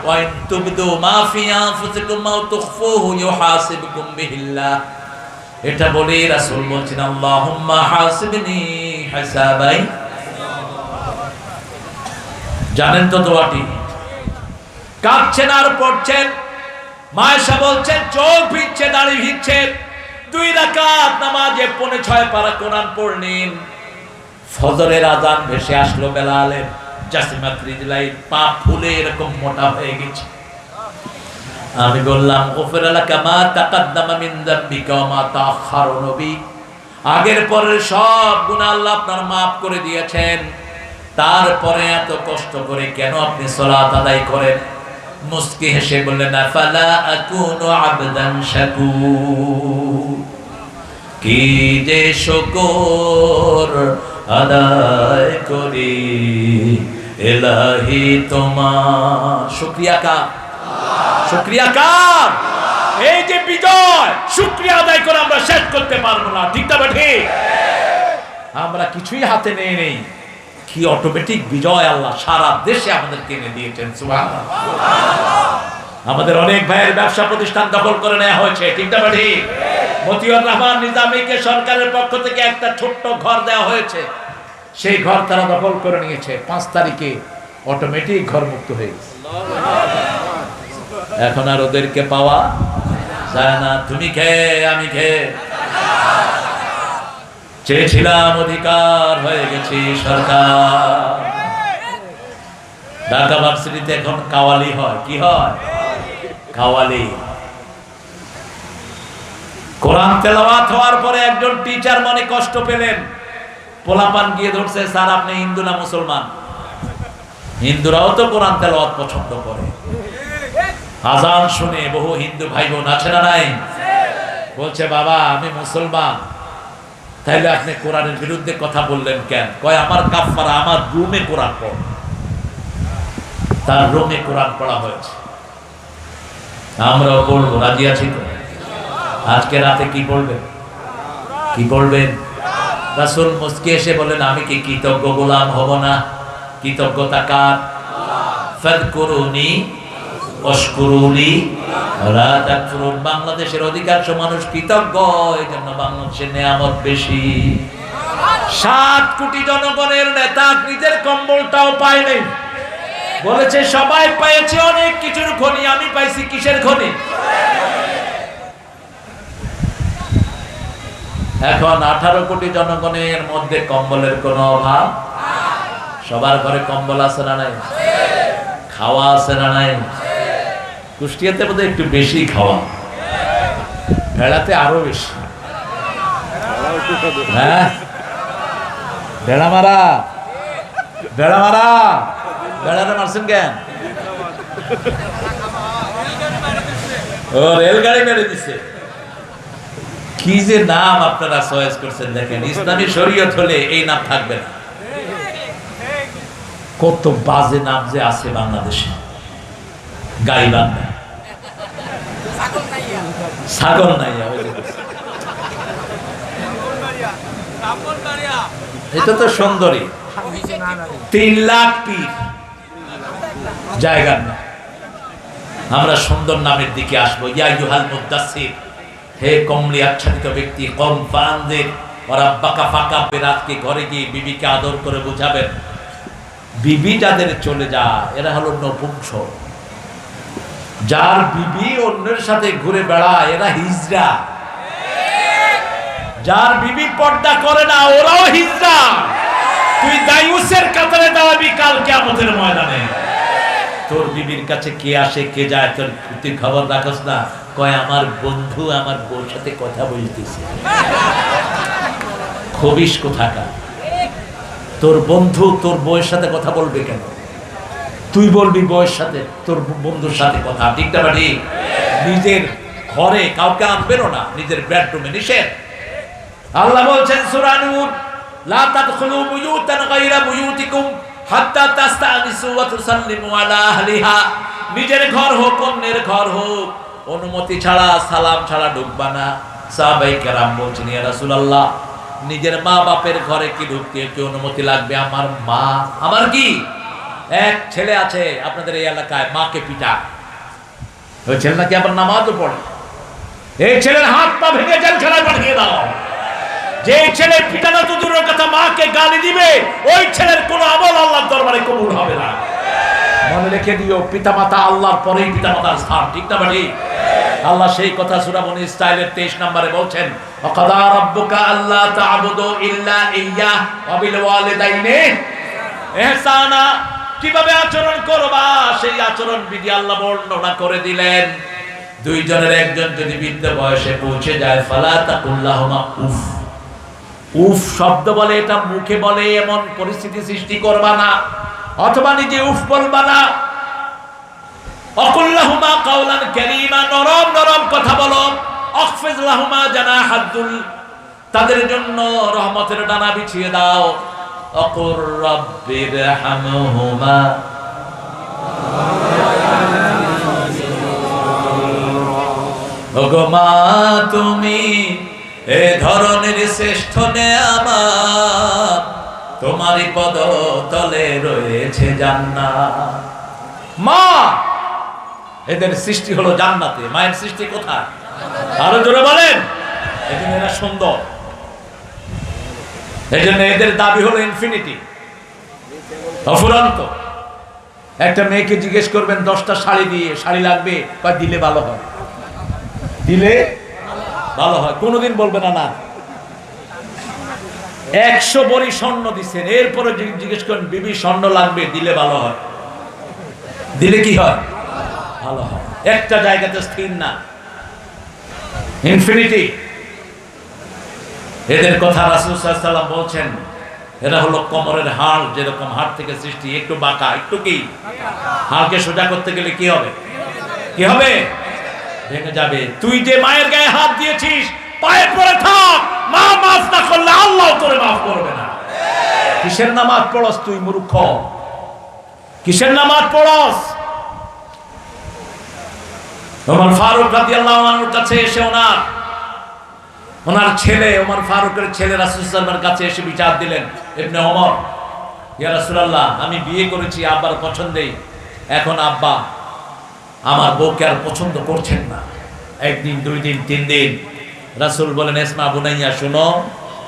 ওয়া ইন তুবদু মা ফি আনফুসিকুম আও তুখফুহু ইউহাসিবুকুম বিহিল্লাহ। এটা বলে রাসূল বলছেন আল্লাহুম্মা হাসিবনি হিসাবাই। জানেন তো দোয়াটি? কাঁদছেন আর পড়ছেন। মা আয়েশা বলছেন চোখ ভিজছে, দাড়ি ভিজছে। 2 রাকাত নামাজে 6.5 পারা কোরআন পড়লেন। ফজরের আজান ভেসে আসলো বেলালের। জাসিমাত রিজলাই পা ফুলে এরকম মোটা হয়ে গেছে। আমি বললাম গফিরা লাকা মা তাকাদ্দামা মিন যামবিকা ওয়া মা তাআখারা। নবী আগের পরের সব গুনাহ আল্লাহ আপনার maaf করে দিয়েছেন, তারপরে এত কষ্ট করে কেন আপনি সালাত আদায় করেন? মুস্কি হেসে বললেন আফালা আকুনু আবদান শাকুর। কি যে শুকর আদায় করি ইলাহি তোমার। শুকরিয়া কার? শুকরিয়া কার? এই যে বিজয়, শুকরিয়া আদায় করে আমরা শেষ করতে পারবো না, ঠিক না ঠিক? আমরা কিছুই হাতে নেই, কি অটোমেটিক বিজয় আল্লাহ সারা দেশে আমাদেরকে এনে দিয়েছেন। সুবহানাল্লাহ। আমাদের অনেক ভাইয়ের ব্যবসা প্রতিষ্ঠান দখল করে নেওয়া হয়েছে, ঠিক না ঠিক? মতিউর রহমান নিজামীকে সরকারের পক্ষ থেকে একটা ছোট্ট ঘর দেওয়া হয়েছে, সেই ঘর তারা দখল করে নিয়েছে। 5 তারিখে অটোমেটিক ঘর মুক্ত হয়ে গেছে। এখন আর ওদেরকে পাওয়া যায় না। তুমি খেয়ে আমি খেয়ে চেয়েছিলাম অধিকার, হয়ে গেছি সরকার। ঢাকা ভার্সিটিতে এখন কাওয়ালি হয়। কি হয়? কাওয়ালি। কোরআন তেলাওয়াত হওয়ার পরে একজন টিচার মনে কষ্ট পেলেন। পোলাপান গিয়ে ধরছে, স্যার আপনি হিন্দু না মুসলমান? হিন্দুরাও তো কোরআন তেলাওয়াত পছন্দ করে। আজান শুনে বহু হিন্দু ভাই বোন আছে না নাই? বলছে বাবা আমি মুসলমান। তাইলে আপনি কোরআনের বিরুদ্ধে কথা বললেন কেন? কয় আমার কাফারা, আমার রুমে কোরআন পড়। তার রুমে কোরআন পড়া হয়েছে, আমরাও পড়বো। রাজি আছি তো? আজকে রাতে কি পড়বেন? কি পড়বেন? রাসূল মুস্কি এসে বলেন আমি কি কৃতজ্ঞ গোলাম হব না? কৃতজ্ঞতা কার? ফাযকুরুনি ওয়াশকুরুনি ওয়ালা তাকফুরুন। বাংলাদেশের অধিকাংশ মানুষ কৃতজ্ঞ, এজন্য বাংলাদেশের নিয়ামত বেশি। 7 কোটি জনগণের নেতা নিজের কম্বলটাও পায় নাই। বলেছে সবাই পেয়েছে অনেক কিছুর খনি, আমি পাইছি কিসের খনি? এখন 18 কোটি জনগণের মধ্যে কম্বলের কোনো অভাব? সবার ঘরে কম্বল আছে না নাই? খাওয়া আছে না নাই? কুষ্টিয়াতে বোধহয় একটু বেশি খাওয়া, ভেড়াতে আরো বেশি। হ্যাঁ, ভেড়া মারা, ভেড়া মারা। ভেড়াটা মারছেন কেন? ও রেলগাড়ি মেরে দিছে। কি যে নাম আপনারা চয়েস করছেন দেখেন। ইসলামী শরীয়ত হলে এই নাম থাকবে না। কত বাজে নাম যে আছে বাংলাদেশে। গাইবান্ধা, ছাগল নাইয়া, এটা তো সুন্দরী। 3 লাখ পীর জায়গা না। আমরা সুন্দর নামের দিকে আসবো। ইয়া আইয়ুহাল মুদাসসির, হে কমলি আচ্ছাদিত ব্যক্তি, কম ফানজির ওয়া রাব্বাকা ফাকাব্বির। রাতকে ঘরে গিয়ে বিবিকে আদর করে বুঝাবেন। বিবি যাদের চলে যায় এরা হলো নপুংসক। যার বিবি অন্যের সাথে ঘুরে বেড়ায় এরা হিজড়া। যার বিবি পর্দা করে না ওরাও হিজড়া। তুই দায়ুসের কাতারে দাঁড়াবি কাল কিয়ামতের ময়দানে। তোর বিবির কাছে কে আসে কে যায় তোর তুই খবর রাখস না। কয় আমার বন্ধু আমার বউর সাথে কথা বলতেছে। খবিস কোথাকার। তোর বন্ধু তোর বউয়ের সাথে কথা বলবে কেন? তুই বলবি বউয়ের সাথে তোর বন্ধুর সাথে কথা, ঠিক না ঠিক? নিজের ঘরে কাউকে আনবেনও না, নিজের বেডরুমে নিষেধ। আল্লাহ বলছেন সূরা নূর, লা তাদখুলু বুয়ুতান গায়রা বুয়ুতিকুম হাত্তা তাস্তানিসু ওয়া তুসাল্লিমু আলা আহলিহা। নিজের ঘর হোক অন্যের ঘর হোক অনুমতি ছাড়া সালাম ছাড়া ঢুকবা না। সাহাবায়ে কেরাম বলছেন ইয়া রাসূলুল্লাহ, নিজের মা বাপের ঘরে কি ঢুকতে কি অনুমতি লাগবে? আমার মা, আমার কি এক ছেলে আছে আপনাদের এই এলাকায় মাকে পিটা, ওই ছেলে নাকি আবার নামাজও পড়ে। এই ছেলের হাত পা ভেঙে জেলখানায় পাঠিয়ে দাও। যে ছেলে পিটানো তো দূরের কথা মাকে গালি দিবে ওই ছেলের কোনো আমল আল্লাহর দরবারে কবুল হবে না। মনে রেখে দিও, পিতামাতা আল্লাহর পরেই পিতামাতার স্থান, ঠিক না ভাই? আল্লাহ সেই কথা সূরা বনী ইসরাঈলের 23 নম্বরে বলছেন, ওয়াকাদা রাব্বুকা আল্লা তা'বুদু ইল্লা ইয়্যাহ ওয়া বিল ওয়ালিদাইনি ইহসানা। কিভাবে আচরণ করবা সেই আচরণ বিধি আল্লাহ বর্ণনা করে দিলেন। দুইজনের একজন যদি বৃদ্ধ বয়সে পৌঁছে যায়, ফালা তাকুল্লাহুমা উফ। উফ শব্দ বলে এটা মুখে বলে এমন পরিস্থিতি সৃষ্টি করবা না, অথবা নিজে উফ বলবা না। অকুল্লাহুমা কাওলান কারীমা, নরম নরম কথা বলো। আখফিজ লাহুমা জানাহাদ্দুল, তাদের জন্য রহমতের ডানা বিছিয়ে দাও। অকুর রাব্বিরহামহুমা, ওগো মা তুমি এ ধরনের শ্রেষ্ঠ নেয়ামত, তোমারই পদ তলে রয়েছে জান্নাত। মা এদের সৃষ্টি হলো জান্নাতে। মায়ের সৃষ্টি কোথায়? আরো জোরে বলেন। এজন্য এরা সুন্দর, এজন্য এদের দাবি হলো ইনফিনিটি, অফুরন্ত। একটা মেয়েকে জিজ্ঞেস করবেন 10টা শাড়ি দিয়ে শাড়ি লাগবে বা দিলে ভালো হয়, দিলে ভালো হয়, কোনোদিন বলবে না না। 100 ভরি স্বর্ণ দিচ্ছেন, এরপরে জিজ্ঞেস করেন বিবি স্বর্ণ লাগবে দিলে ভালো হয়, দিলে কি হয়? ভালো হয়। একটা জায়গাতে স্থির না, ইনফিনিটি। এদের কথা রাসূল সাল্লাল্লাহু আলাইহি ওয়াসাল্লাম বলছেন এরা হলো কোমরের হাড়, যেরকম হাড় থেকে সৃষ্টি, একটু বাঁকা, একটু কি হাড়কে সোজা করতে গেলে কি হবে? কি হবে? ভেঙে যাবে। তুই যে মায়ের গায়ে হাত দিয়েছিস পায়ে পড়ে থাক, মা মাফ না করলে আল্লাহ তোরে মাফ করবে না। কিসের নামাজ পড়স তুই মূর্খ? কিসের নামাজ পড়স? ওমর ফারুক রাদিয়াল্লাহু আনহুর কাছে এসে ওনার ছেলে, ওমর ফারুকের ছেলে রাসূল সাল্লাল্লাহু আলাইহি ওয়াসাল্লামের কাছে এসে বিচার দিলেন, ইবনে ওমর, ইয়া রাসূলুল্লাহ আমি বিয়ে করেছি আব্বার পছন্দেই, এখন আব্বা আমার বউকে আর পছন্দ করছেন না। একদিন, 2 দিন, 3 দিন। রাসূল বলেন, ইসমা বুনাইয়া, শুনো,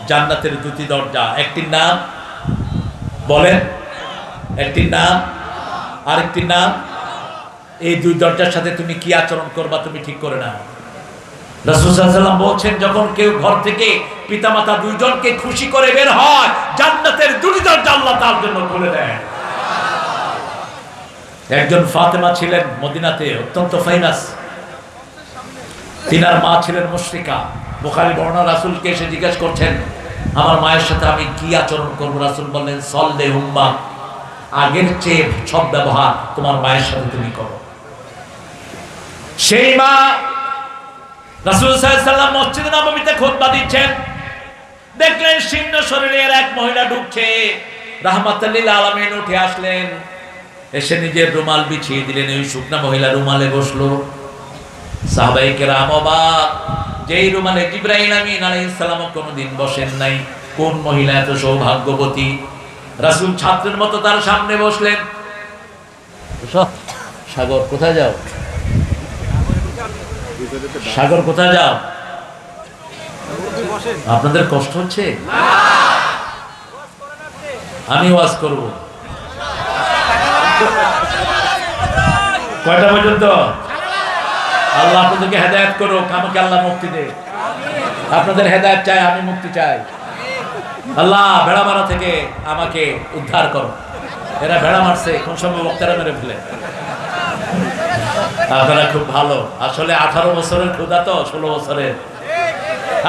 জান্নাতের 2টি দরজা, একটির নাম বলেন, একটির নাম আরেকটির নাম। এই 2 দরজার সাথে তুমি কি আচরণ করবা তুমি ঠিক করে নাও। রাসূল সাল্লাল্লাহু আলাইহি ওয়াসাল্লাম বলছেন, যখন কেউ ঘর থেকে পিতামাতা 2 জনকে খুশি করে বের হয়, জান্নাতের 2টি দরজা আল্লাহ তার জন্য খুলে দেন। একজন ফাতেমা ছিলেন মদিনাতে অত্যন্ত ফেমাস, তিনার মা ছিলেন মুশরিকা। বুখারী বর্ণনা, রাসূলকে এসে জিজ্ঞেস করছেন আমার মায়ের সাথে আমি কি আচরণ করব? রাসূল বললেন, সল্লে উম্মা, আগের চেয়ে সব ব্যবহার তোমার মায়ের সাথে তুমি করো। সেই মা রাসূল সাল্লাল্লাহু আলাইহি ওয়াসাল্লাম মসজিদে নববীতে খুতবা দিচ্ছেন, দেখলেন শীর্ণ শরীরের এক মহিলা ঢুকছে। রাহমাতুল লিল আলামিন উঠে আসলেন, এসে নিজের রুমাল বিছিয়ে দিলেন, ওই শুকনা মহিলা রুমালে বসলো। সাহাবায়ে কেরাম অবাক, যেই রুমালে জিবরাইল আমিন আলাইহিস সালাম কোনোদিন বসেন নাই। কোন মহিলা এত সৌভাগ্যবতী? রাসূল ছাত্রের মতো তার সামনে বসলেন। সাগর কোথায় যাও? সাগর কোথায় যাও? আপনাদের কষ্ট হচ্ছে? আমি ওয়াজ করব। কয়টা পর্যন্ত? আল্লাহ আপনাদেরকে হেদায়েত করুক, আমাকে আল্লাহ মুক্তি দে। আপনাদের হেদায়েত চাই, আমি মুক্তি চাই। আল্লাহ ভেড়া মারা থেকে আমাকে উদ্ধার করো। এরা ভেড়া মারছে, কোন সময় বক্তারা মেরে ফেলে। আপনারা খুব ভালো। আসলে 18 বছরের ক্ষুধা তো 16 বছরের।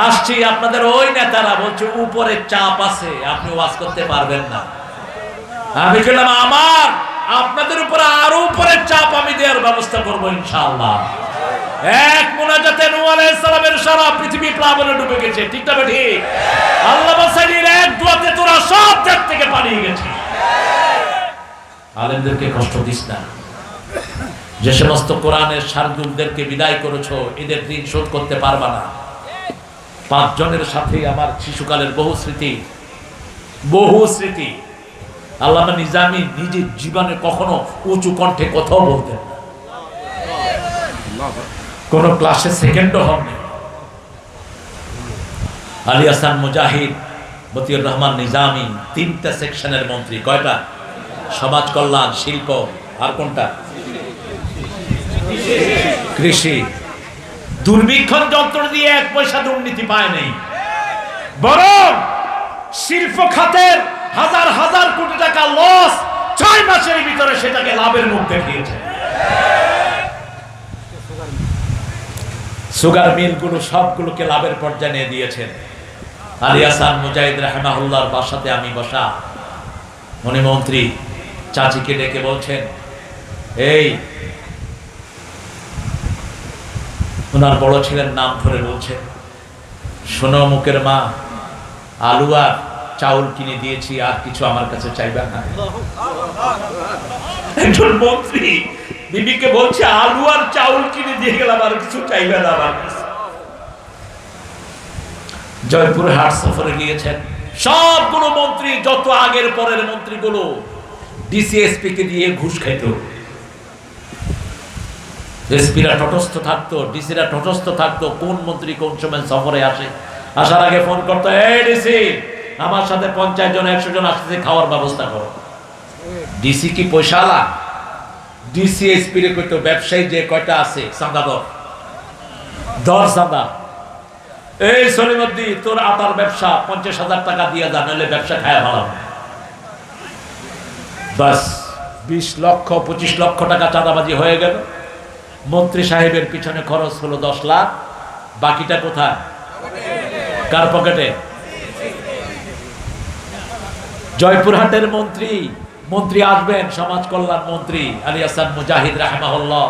আসছি, আপনাদের ওই নেতারা বলছে উপরে চাপ আছে, আপনি ওয়াজ করতে পারবেন না। আমি বললাম আমার আপনাদের উপরে আরো উপরে চাপ আমি দেওয়ার ব্যবস্থা করবো ইনশাআল্লাহ। এক মুনাজাতে নূহ আলাইহিস সালামের সারা পৃথিবী প্লাবনে ডুবে গেছে, ঠিক না ঠিক? আল্লাহ বাসাইর এক দোয়াতে তোরা সব দেশ থেকে পালিয়ে গেছে। আলেমদেরকে কষ্ট দিস না। যে সমস্ত কোরআনের শারদুলদেরকে বিদায় করেছো, এদের ঋণ শোধ করতে পারবা না। 5 জনের সাথে আমার শিশুকালের বহু স্মৃতি। আল্লামা নিজামী নিজের জীবনে কখনো উঁচু কণ্ঠে কথাও বলতেন না, কোন ক্লাসে সেকেন্ডও হননি। আলী হাসান মুজাহিদ, মতিউর রহমান নিজামী 3টা সেকশনের মন্ত্রী। কয়টা? সমাজ কল্যাণ, শিল্প, আর কোনটা? কৃষি। দুর্ভিক্ষণ যন্ত্র দিয়ে 1 পয়সা দুর্নীতি পায় নাই, বরং শিল্প খাতের হাজার হাজার কোটি টাকা লস 6 মাসের ভিতরে সেটাকে লাভের মুখ দেখিয়েছে। সুগার মিলগুলো সবগুলোকে লাভের পর্যায়ে নিয়ে দিয়েছেন। আলী হাসান মুজাহিদ রাহিমাহুল্লাহর বাসাতে আমি বসা, উনি মন্ত্রী চাচিকে ডেকে বলছেন, এই ওনার বড় ছেলের নাম ধরে বলছেন, শোনো মুখের মা, আলু আর চাউল কিনে দিয়েছি, আর কিছু আমার কাছে চাইবে না। একজন মন্ত্রী বিবিকে বলছে আলু আর চাউল কিনে দিয়ে গেলাম, আর কিছু চাইবে না আমার কাছে। জয়পুর হাট সফরে গিয়েছেন, সবগুলো মন্ত্রী, যত আগের পরের মন্ত্রীগুলো ডিসিএসপি কে দিয়ে ঘুষ খাইতো। এসপিরা তটস্থ থাকতো, ডিসিরা তটস্থ থাকতো, কোন মন্ত্রী কোন সময় সফরে আসে। আসার আগে ফোন করতো, এই ডিসি আমার সাথে 50 জন 100 জন আসতেছে, খাওয়ার ব্যবস্থা করো। ডিসি কি পয়সাওয়ালা? ডিসি এসপি রে কইতো, ব্যবসায়ী যে কয়টা আছে চাঁদা দর চাঁদা। এই সলিমদ্দি, তোর আটার ব্যবসা 50,000 টাকা দিয়ে যা, নইলে ব্যবসা খায় ভালো। বাস 20 লক্ষ 25 লক্ষ টাকা চাঁদাবাজি হয়ে গেল। মন্ত্রী সাহেবের পিছনে খরচ হলো 10 লাখ। বাকিটা কোথায়? কার পকেটে? জয়পুরহাটের মন্ত্রী আসবেন, সমাজ কল্যাণ মন্ত্রী আলী হাসান মুজাহিদ রাহিমাহুল্লাহ।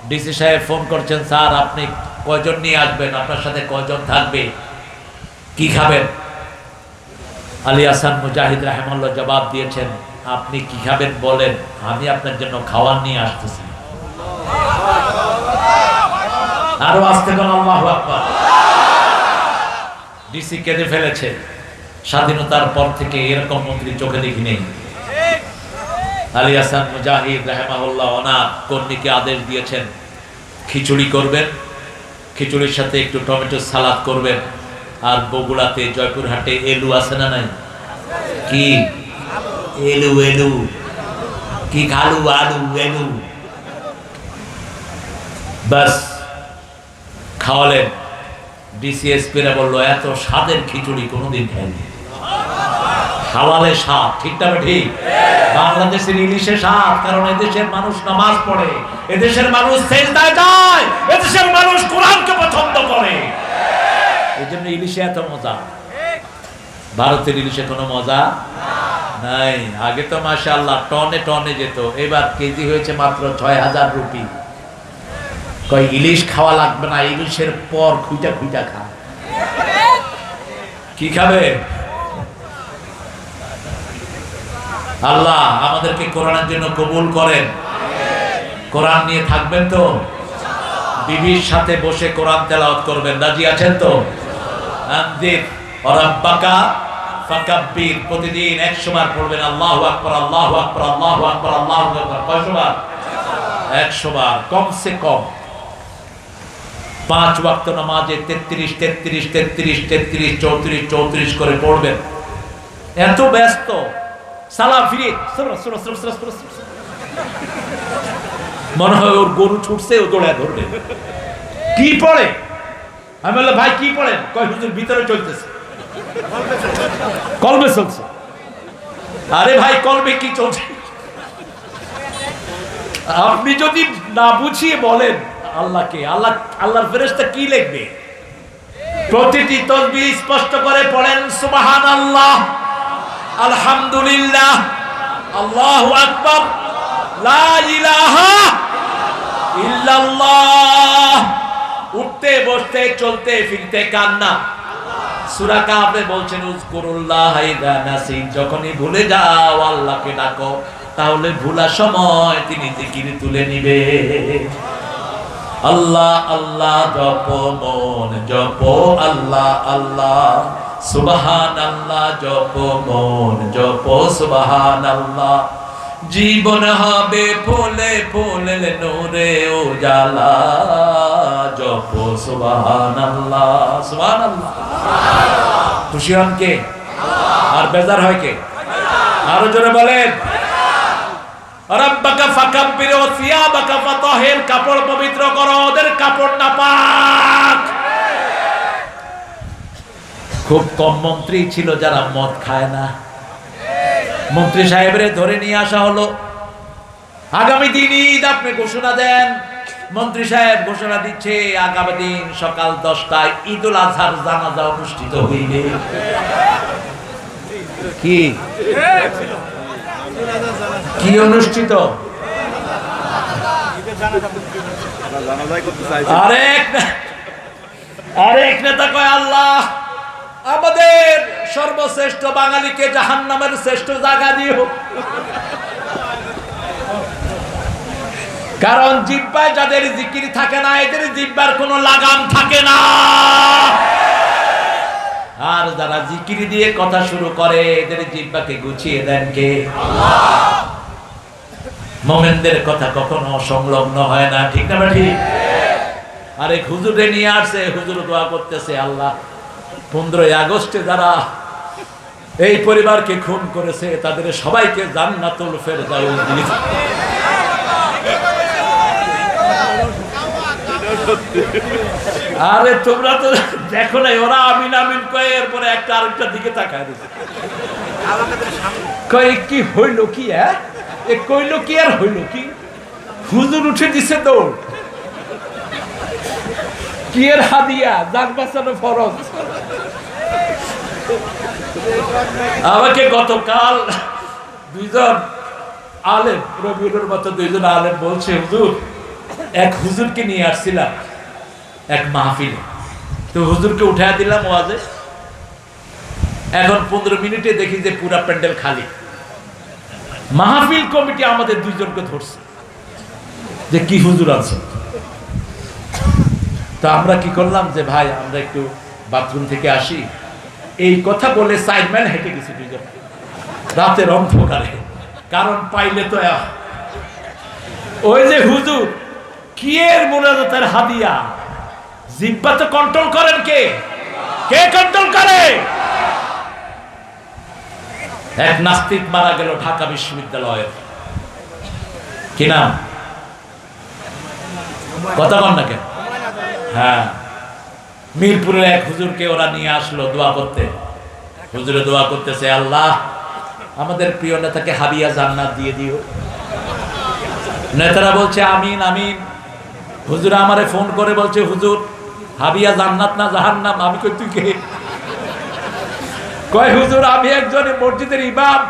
ডিসি সাহেব ফোন করছেন, স্যার আপনি কয়জন নিয়ে আসবেন, আপনার সাথে কয়জন থাকবে, কি খাবেন? আলী হাসান মুজাহিদ রাহিমাহুল্লাহ জবাব দিয়েছেন, আপনি কি খাবেন বলেন, আমি আপনার জন্য খাওয়ার নিয়ে আসতেছি। আরো আসতে কোন আল্লাহু আকবার। ডিসি কেঁদে ফেলেছে। স্বাধীনতার পর থেকে এরকম মন্ত্রী চোখে দেখি নেই। আলী হাসান মুজাহিদ রাহিমাহুল্লাহ ওনার কর্মীকে আদেশ দিয়েছেন, খিচুড়ি করবেন, খিচুড়ির সাথে একটু টমেটো সালাদ করবেন, আর বগুড়াতে জয়পুরহাটে এলু আছে না নাই? কি এলু কি আলু এলু, বাস খাওয়ালেন। ডিসিএসপিরা বললো, এত স্বাদের খিচুড়ি কোনোদিন খাইনি। হালালে স্বাদ, ঠিক না ঠিক? বাংলাদেশের ইলিশে স্বাদ, কারণ এদেশের মানুষ নামাজ পড়ে, এদেশের মানুষ সেজদায় যায়, এদেশের মানুষ কোরআনকে পছন্দ করে, এই জন্য ইলিশে এত মজা। ভারতের ইলিশে কোনো মজা নাই। আগে তো মাশাআল্লাহ টনে টনে যেত, এবার কেজি হয়েছে মাত্র 6,000 রুপি। কই ইলিশ খাওয়া লাগবে না, ইলিশের পর খুঁটা খা। কি খাবে? আল্লাহ আমাদেরকে কোরআনের জন্য কবুল করেন। কোরআন নিয়ে থাকবেন তো? বিবির সাথে বসে কোরআন তেলাওয়াত করবেন, রাজি আছেন তো? আনদির রাব্বাকা ফাকাব্বির, প্রতিদিন 100 বার পড়বেন আল্লাহু আকবার, আল্লাহু আকবার, আল্লাহু আকবার, আল্লাহু আকবার। কয়শো বার? 100 বার কমসে কম। 5 ওয়াক্ত নামাজে 33 33 33 33 34 34 করে পড়বেন। এত ব্যস্ত, সালাম ফিরে মনে হয় ওর গরু ছুটছে, ও দৌড়ে ধরবে। কি পড়ে? আমি বললাম ভাই কি পড়েন? কয় হুজুর ভিতরে চলতেছে, কলবে চলছে। আরে ভাই কলবে কি চলছে? আপনি যদি না বুঝিয়ে বলেন আল্লাহকে, আল্লাহর ফেরেশতা কি লিখবে? প্রতিটি তাসবিহ স্পষ্ট করে পড়েন সুবহানাল্লাহ, আলহামদুলিল্লাহ, আল্লাহু আকবার, লা ইলাহা ইল্লাল্লাহ। উঠতে বসতে চলতে ফিরতে কান্না। সূরা কাফে বলছেন উযকুরুল্লাহ ইযা নাসিত, যখনই ভুলে যাও আল্লাহকে ডাকো, তাহলে ভুলা সময় তিনি জিকির তুলে নিবে। আল্লাহ আল্লাহ জপো, মন জপো আল্লাহ আল্লাহ, সুবহানাল্লাহ জপো, মন জপো সুবহানাল্লাহ। জীবন হবে ফুলে ফুলে নূরে উজালা, জপো সুবহানাল্লাহ সুবহানাল্লাহ। খুশি হন কে? আর বেজার হয় কে? আরো জোরে বলেন রাব্বাকা ফাকাব্বির ওয়া সিয়াবাকা ফাতাহির। কাপড় পবিত্র করো, ওদের কাপড় নাপাক। খুব কম মন্ত্রী ছিল যারা মদ খায় না। মন্ত্রী সাহেবরে ধরে নিয়ে আসা হলো, আগামী দিন ঈদ আপনি ঘোষণা দেন। মন্ত্রী সাহেব ঘোষণা দিচ্ছে আগামী দিন সকাল 10টায় ঈদুল আজহার জানাজা অনুষ্ঠিত হইবে। কি কি অনুষ্ঠিত? আরেক নেতা কয় আল্লাহ আমাদের সর্বশ্রেষ্ঠ বাঙালিকে জাহান্নামের শ্রেষ্ঠ জায়গা দিও, কারণ জিহ্বায় যাদের জিকির থাকে না এদের জিহ্বার কোনো লাগাম থাকে না। আর যারা জিকির দিয়ে কথা শুরু করে এদের জিহ্বাকে গুছিয়ে দেন কে? আল্লাহ। মুমিনদের কথা কখনো সংলগ্ন হয় না, ঠিক না ঠিক? আরে হুজুরে নিয়ে আসছে, হুজুর দোয়া করতেছে আল্লাহ 15 আগস্টে যারা এই পরিবারকে খুন করেছে তাদের সবাইকে জান্নাতুল ফেরদাউস দিয়ে। আরে তোমরা তো দেখো না, ওরা আমিন আমিন কয়ে এরপরে একটা আরেকটা দিকে তাকায় দিচ্ছে, কয় কি হইল কি? এ কইল কি আর হইল কি? হুজুর উঠে দিছে দৌড়। কি এর হাদিয়া? জান বাঁচানো ফরজ। আমাকে গতকাল দুইজন আলেম, রবিউলের মতো দুইজন আলেম বলছে হুজুর এক হুজুরকে নিয়ে আসছিলাম এক মাহফিলে, তো হুজুরকে উঠায় দিলাম ওয়াজে। এখন 15 মিনিটে দেখি যে পুরা প্যান্ডেল খালি। মাহফিল কমিটি আমাদের দুইজনকে ধরছে যে কি হুজুর আছে। তো আমরা কি করলাম যে ভাই আমরা একটু বাথরুম থেকে আসি, এই কথা বলে 4 মাইল হেঁটে গেছি দুইজন রাতের অন্ধকারে, কারণ পাইলে তো ওই যে হুজুর কি এর মুনাজাতের হাদিয়া। জিহ্বা তো কন্ট্রোল করেন কে? কে কন্ট্রোল করে? এক নাস্তিক মারা গেল ঢাকা বিশ্ববিদ্যালয়ের, কি নাম? কথা বল না কেন? হ্যাঁ, মিরপুরের এক হুজুরকে ওরা নিয়ে আসলো দোয়া করতে। হুজুরে দোয়া করতেছে আল্লাহ আমাদের প্রিয় নেতাকে হাবিয়া জান্নাত দিয়ে দিও। নেতারা বলছে আমিন আমিন। হুজুর আমারে ফোন করে বলছে হুজুর হাবিয়া জান্নাত না জাহান্নাম। আমি কই তুই কে? কয় হুজুর আমি একজন মসজিদের ইমাম,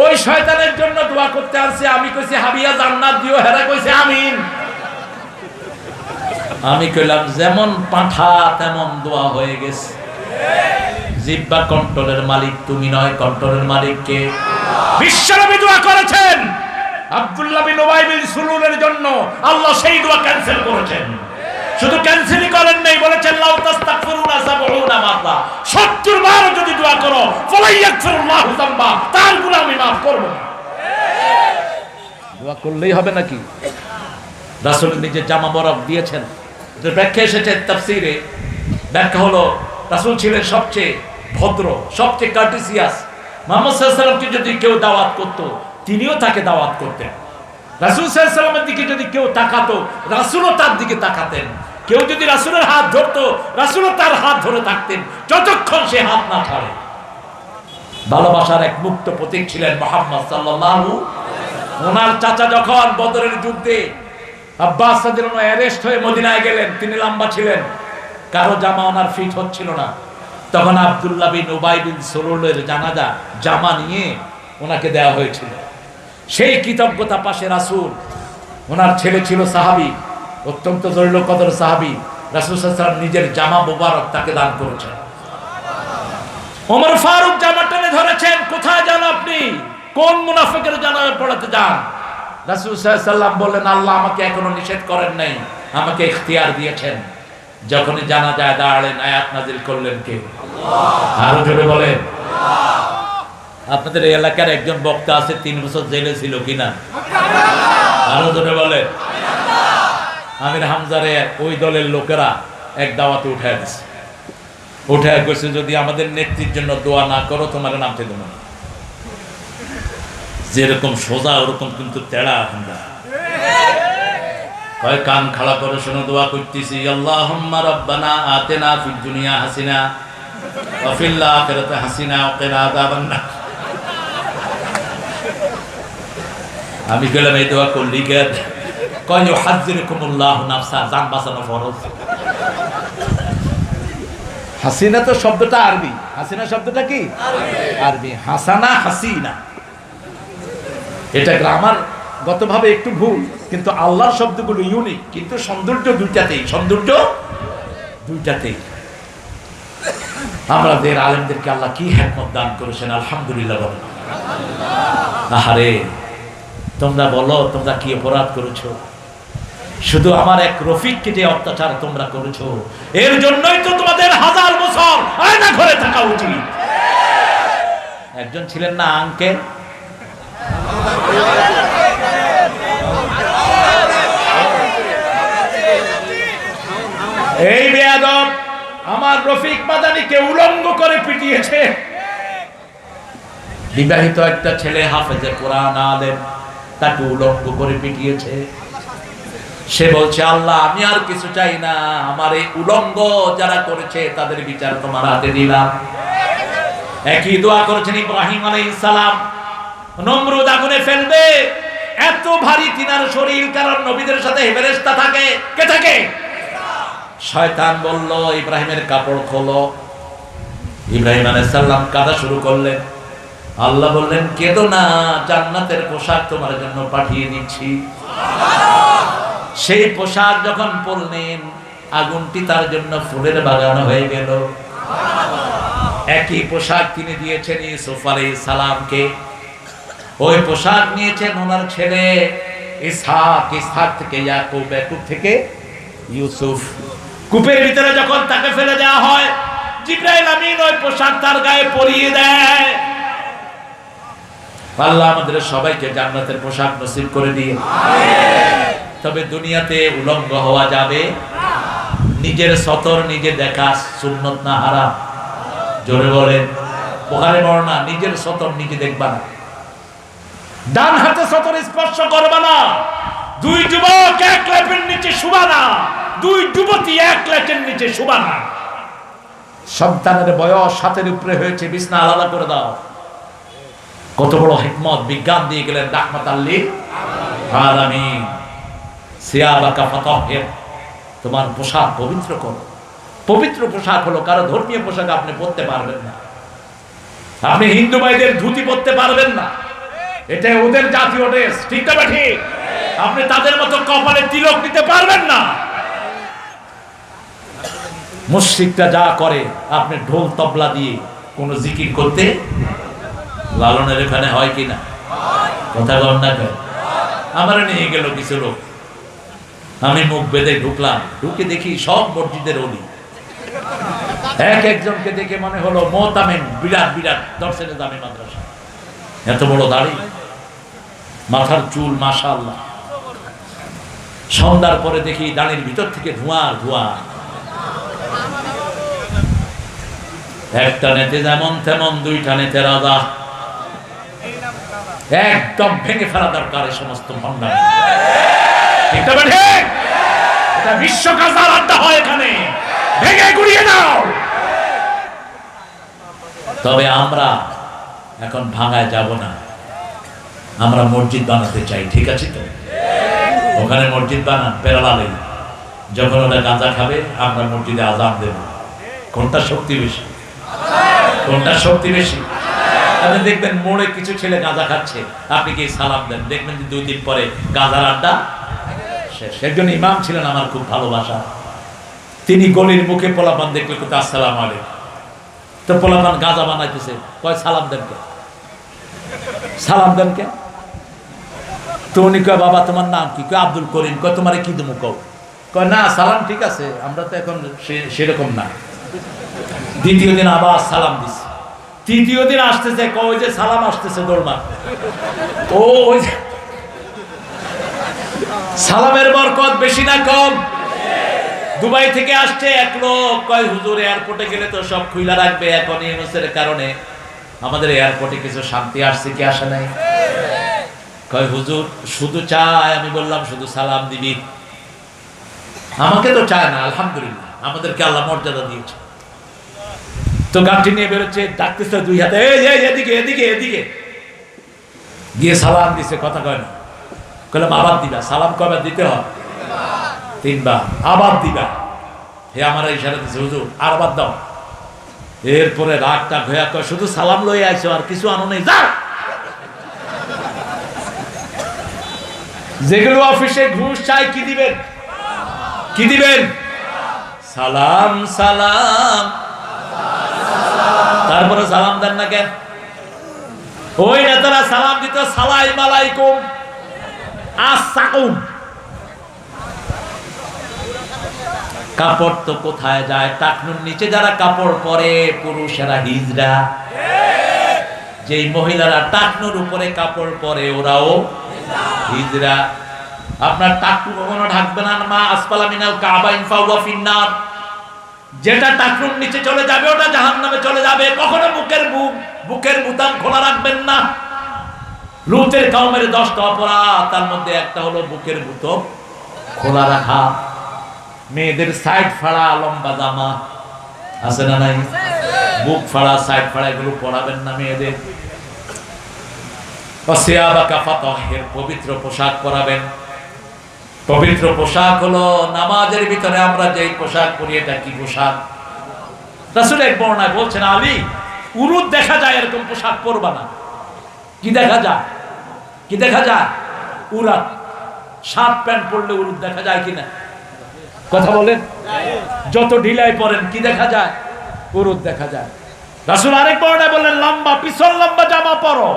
ওই শয়তানের জন্য দোয়া করতে আসছে। আমি কইছি হাবিয়া জান্নাত দিও, হেরা কইছে আমিন। আমি কইলাম যেমন পাঁঠা তেমন দোয়া হয়ে গেছে। জিহ্বা কন্ট্রোলের মালিক তুমি নয়, কন্ট্রোলের মালিক কে? বিশ্বনবী দোয়া করেছেন আব্দুল্লাহ বিন উবাই বিন সুলুলের জন্য, আল্লাহ সেই দোয়া ক্যান্সেল করেছেন। শুধু ক্যান্সেলই করেন নাই, বলেছেন লাউ তাস্তাগফিরুনা ৭০ মাররা, ৭০ বার যদি দোয়া করো ফালাই ইয়াগফিরুল্লাহু যামবা, তার গুনাহ আমি maaf করব না। দোয়া করলেই হবে নাকি? রাসূল নিজে জামা বরক দিয়েছেন। এর ব্যাখ্যা এসেছে তাফসীরে। ব্যাখ্যা হলো রাসূল ছিলেন সবচেয়ে ভদ্র, সবচেয়ে কার্টেসিয়াস। মুহাম্মদ সাল্লাল্লাহু আলাইহি ওয়াসাল্লামকে যদি কেউ দাওয়াত করত, তিনিও তাকে দাওয়াত করতেন। রাসূল সাল্লাল্লাহু আলাইহি ওয়াসাল্লামের দিকে যদি কেউ তাকাতো, রাসূলও তার দিকে তাকাতেন। কেউ যদি রাসূলের হাত ধরতো, রাসূলও তার হাত ধরে থাকতেন যতক্ষণ সে হাত না ছাড়ে। ভালোবাসার এক মুক্ত প্রতীক ছিলেন মুহাম্মদ সাল্লাল্লাহু। ওনার চাচা যখন বদরের যুদ্ধে আব্বাস রাদিয়াল্লাহু আনহু অ্যারেস্ট হয়ে মদিনায় গেলেন, তিনি লম্বা ছিলেন, কারো জামা ওনার ফিট হচ্ছিল না। তখন আব্দুল্লাহ বিন উবাই বিন সুলুলের জানাজা জামা নিয়ে ওনাকে দেওয়া হয়েছিল। সেই কৃতজ্ঞতা পাশে রাসূল, ওনার ছেলে ছিল সাহাবী, অত্যন্ত জলিল কদর সাহাবী, রাসূল সাল্লাল্লাহু আলাইহি ওয়াসাল্লাম নিজের জামা মোবারক তাকে দান করেছেন। ওমর ফারুক জামা টেনে ধরেছেন, কোথায় যান আপনি? কোন মুনাফিকের জানাজা পড়াতে যান? রাসূল সাল্লাল্লাহু আলাইহি ওয়াসাল্লাম বললেন, আল্লাহ আমাকে এখনো নিষেধ করেন নাই, আমাকে ইখতিয়ার দিয়েছেন। যখনই জানাজায় দাঁড়ালেন, আয়াত নাযিল করলেন কে? আল্লাহ। আরো জোরে বলেন আল্লাহ। আপনাদের এই এলাকার একজন বক্তা আছে, 3 বছর জেলে ছিল কিনা? আরো জোরে বলেন আল্লাহ। আমির হামজারে ওই দলের লোকেরা এক দাওয়াতে উঠায় দিছে, উঠায় কইছে যদি আমাদের নেত্রীর জন্য দোয়া না করো তোমার নামতে দেব না। যেরকম সোজা ওরকম কিন্তু তেড়া হামজা। কয় কান খাড়া করে শোনো, দোয়া করতেছি, আল্লাহুম্মা রাব্বানা আতিনা ফিদ দুনিয়া হাসিনা ওয়া ফিল আখিরাতি হাসিনা ওয়া কিনা আযাবান নার। আমি গেলাম এই দোয়া করলি কে? কয় ইউহাযযিরুকুমুল্লাহু নাফসা, জান বাঁচানো ফরজ। হাসিনা তো শব্দটা আরবি, হাসিনা শব্দটা কি আরবি, হাসানা হাসিনা। এটা গ্রামার গতভাবে একটু ভুল, কিন্তু আল্লাহর শব্দগুলো ইউনিক, কিন্তু সৌন্দর্য দুইটাতেই, সৌন্দর্য দুইটাতেই। আমাদের আলেমদেরকে আল্লাহ কি হিকমত দান করেছেন, আলহামদুলিল্লাহ বলেন। আহারে তোমরা বলো তোমরা কি অপরাধ করেছো? শুধু আমার এক রফিককে যে অত্যাচার তোমরা করেছো, এর জন্যই তো তোমাদের 1000 বছর আয়না ঘরে থাকা উচিত। একজন ছিলেন না আঙ্কেল, এই বেয়াদব আমার রফিক মাদানিকে উলঙ্গ করে পিটিয়েছে। বিবাহিত একটা ছেলে হাফেজে কোরআন আলেম, তাকে উলঙ্গ করে পিটিয়েছে। সে বলছে আল্লাহ আমি আর কিছু চাই না, আমার এই উলঙ্গ যারা করেছে তাদের বিচার তোমার হাতে দিলাম। একই দোয়া করেছেন ইব্রাহিম আলাইহিস সালাম, নমরুদ আগুনে ফেলবে, এত ভারী তিনার শরীর, কারণ নবীদের সাথে ফেরেশতা থাকে। কে থাকে? শয়তান বলল ইব্রাহিমের কাপড় খোলো। ইব্রাহিম আলাইহিস সালাম কাঁদা শুরু করলেন। আল্লাহ বললেন কেঁদো না, জান্নাতের পোশাক তোমার জন্য পাঠিয়ে দিচ্ছি। সেই পোশাক যখন পরলেন, আগুনটি তার জন্য ফুলের বাগান হয়ে গেল। একই পোশাক তিনি দিয়েছেন ইউসুফ আলাইহিস সালামকে, ওই পোশাক নিয়েছেন ওনার ছেলে ইসহাক, ইসহাক থেকে ইয়াকুব, ইয়াকুব থেকে ইউসুফ। কূপের ভিতরে যখন তাকে ফেলে দেওয়া হয়, জিবরাইল আমিন ওই পোশাক তার গায়ে পরিয়ে দেয়। আল্লাহ আমাদের সবাইকে জান্নাতের পোশাক নসিব করে দিয়ে। তবে দুনিয়াতে উলঙ্গ হওয়া যাবে না। নিজের সতর নিজে দেখা সুন্নত না হারাম? জোরে বলেন। বুখারী বর্ণনা, নিজের সতর নিজে দেখবা না, ডান হাতে সতর স্পর্শ করবা না, 2 যুবক এক লেপের নিচে শুবা না, 2 যুবতী এক লেপের নিচে শুবা না। সন্তানের বয়স 7-এর উপরে হয়েছে, বিছনা আলাদা করে দাও। কত বড় হিকমত বিজ্ঞান দিয়ে গেলেন রাহমাতাল লিল আলামিন। সিয়াবাকা ফাতাহির, তোমার পোশাক পবিত্র করো। পবিত্র পোশাক হলো, কারো ধর্মীয় পোশাক আপনি পরতে পারবেন না। আপনি হিন্দু ভাইদের ধুতি পরতে পারবেন না, এটা ওদের জাতীয় ড্রেস, ঠিক না ঠিক? আপনি তাদের মতো কপালে তিলক দিতে পারবেন না। মুশরিকরা যা করে, আপনি ঢোল তবলা দিয়ে কোন জিকির করতে, লালনের এখানে হয় কিনা? কথা বল না কেন? আমার নিয়ে গেল কিছু লোক, আমি মুখ বেঁধে ঢুকলাম, ঢুকে দেখি সব মসজিদের অলি। একজনকে দেখে মনে হলো মোতামেম, বিরাট বিরাট দর্শনে দামি মাদ্রাসা, এত বড় দাড়ি, মাথার চুল মাশাআল্লাহ। সন্ধ্যার পরে দেখি দাড়ির ভিতর থেকে ধোঁয়া আর ধোঁয়া। একটা নেতে যেমন তেমন, দুইটা নেতে রাজা। একদম ভেঙে ফেলা দরকার এই সমস্ত ভণ্ডামি। এটা বিশ্ব কাজার আড্ডা হয়, এখানে ভেঙে গুড়িয়ে দাও। তবে আমরা এখন ভাঙায় যাব না, আমরা মসজিদ বানাতে চাই। ঠিক আছে তো? ওখানে মসজিদ বানান পেরালালে, যখন ওরা গাঁজা খাবে আমরা মসজিদে আজান দেব। কোনটা শক্তি বেশি? কোনটা শক্তি বেশি? আপনি দেখবেন মোড়ে কিছু ছেলে গাঁজা খাচ্ছে, আপনি কি সালাম দেন, দেখবেন যে 2 দিন পরে গাঁজার আড্ডা শেষ। একজন ইমাম ছিলেন আমার খুব ভালোবাসা, তিনি গলির মুখে পোলাপান দেখলে কোথাও আসসালাম আলাইকুম। তো পোলাপান গাঁজা বানাইতেছে, কয় সালাম দেন কে? সালাম দেন কে? তো উনি কয় বাবা তোমার নাম কি? কয় আব্দুল করিম। কয় তোমারে কি দেবো? কয় না সালাম ঠিক আছে, আমরা তো এখন সেরকম না। দ্বিতীয় দিন আবার সালাম দিচ্ছে, তৃতীয় দিন আসতেছে, কয় যে সালাম আসতেছে দৌড়মা। ও ওই সালামের বরকত বেশি না কম? দুবাই থেকে আসছে এক লোক, কয় হুজুর এয়ারপোর্টে গেলে তো সব খুইলা রাখবে, এখন ইউনুসের কারণে আমাদের এয়ারপোর্টে কিছু শান্তি আসছে কি আসে নাই? কয় হুজুর শুধু চায়। আমি বললাম শুধু সালাম দিবি? আমাকে তো চায় না, আলহামদুলিল্লাহ আমাদেরকে আল্লাহ মর্যাদা দিয়েছে। তো গাড়ি নিয়ে বেরোচ্ছে, ডাকতেছে 2 হাতে, এদিকে এদিকে এদিকে, গিয়ে সালাম দিছে, কথা কয় না। কইলাম আবার দিবা? সালাম কবে দিতে হয়? 3 বার। আবার দিবা? হে আমার ইশারা দিছে, হুজুর আরবার দাও। এরপরে রাগটা ভয়া কয় শুধু সালাম লই আইছো, আর কিছু আনো নেই, যা। যেগুলো অফিসে ঘুষ চাই, কি দিবেন? কি দিবেন? সালাম সালাম। তারপরে সালাম দেন না কেন? ওই নেতারা সালাম দিত সালাম আলাইকুম, আসসাকুম। কাপড় তো কোথায় যায়? টাকনুর নিচে যারা কাপড় পরে পুরুষেরা হিজড়া, যেই মহিলারা টাকনুর উপরে কাপড় পরে ওরাও হিজড়া। আপনার টাকনু কখনো ঢাকবে না, মা আসফালা মিনাল কাবাইন ফাহুয়া ফিন্নার। যেটা টাকনুর নিচে চলে যাবে ওটা জাহান্নামে চলে যাবে। কখনো বুকের বুতাম খোলা রাখবেন না। লূতের কওমের 10টা অপরাধ, তার মধ্যে একটা হলো বুকের বুতাম খোলা রাখা। মেয়েদের সাইড ফাড়া লম্বা জামা আছে না নাই? বুক ফাড়া সাইড ফাড়া এগুলো পরাবেন না মেয়েদের। পবিত্র পোশাক পরাবেন। পবিত্র পোশাক হলো নামাজের ভিতরে আমরা যেই পোশাক পরি, এটা কি পোশাক? রাসূল এক বর্ণনায় বলছেন, আলী উরুদ দেখা যায় এরকম পোশাক পরবা না। কি দেখা যায়? কি দেখা যায়? উরাত। শার্ট প্যান্ট পরলে উরুদ দেখা যায় কিনা? কথা বলেন। যত ঢিলাই পরেন কি দেখা যায়? উরুদ দেখা যায়। রাসূল আরেক বর্ণনায় বললেন, লম্বা পিছন লম্বা জামা পরো।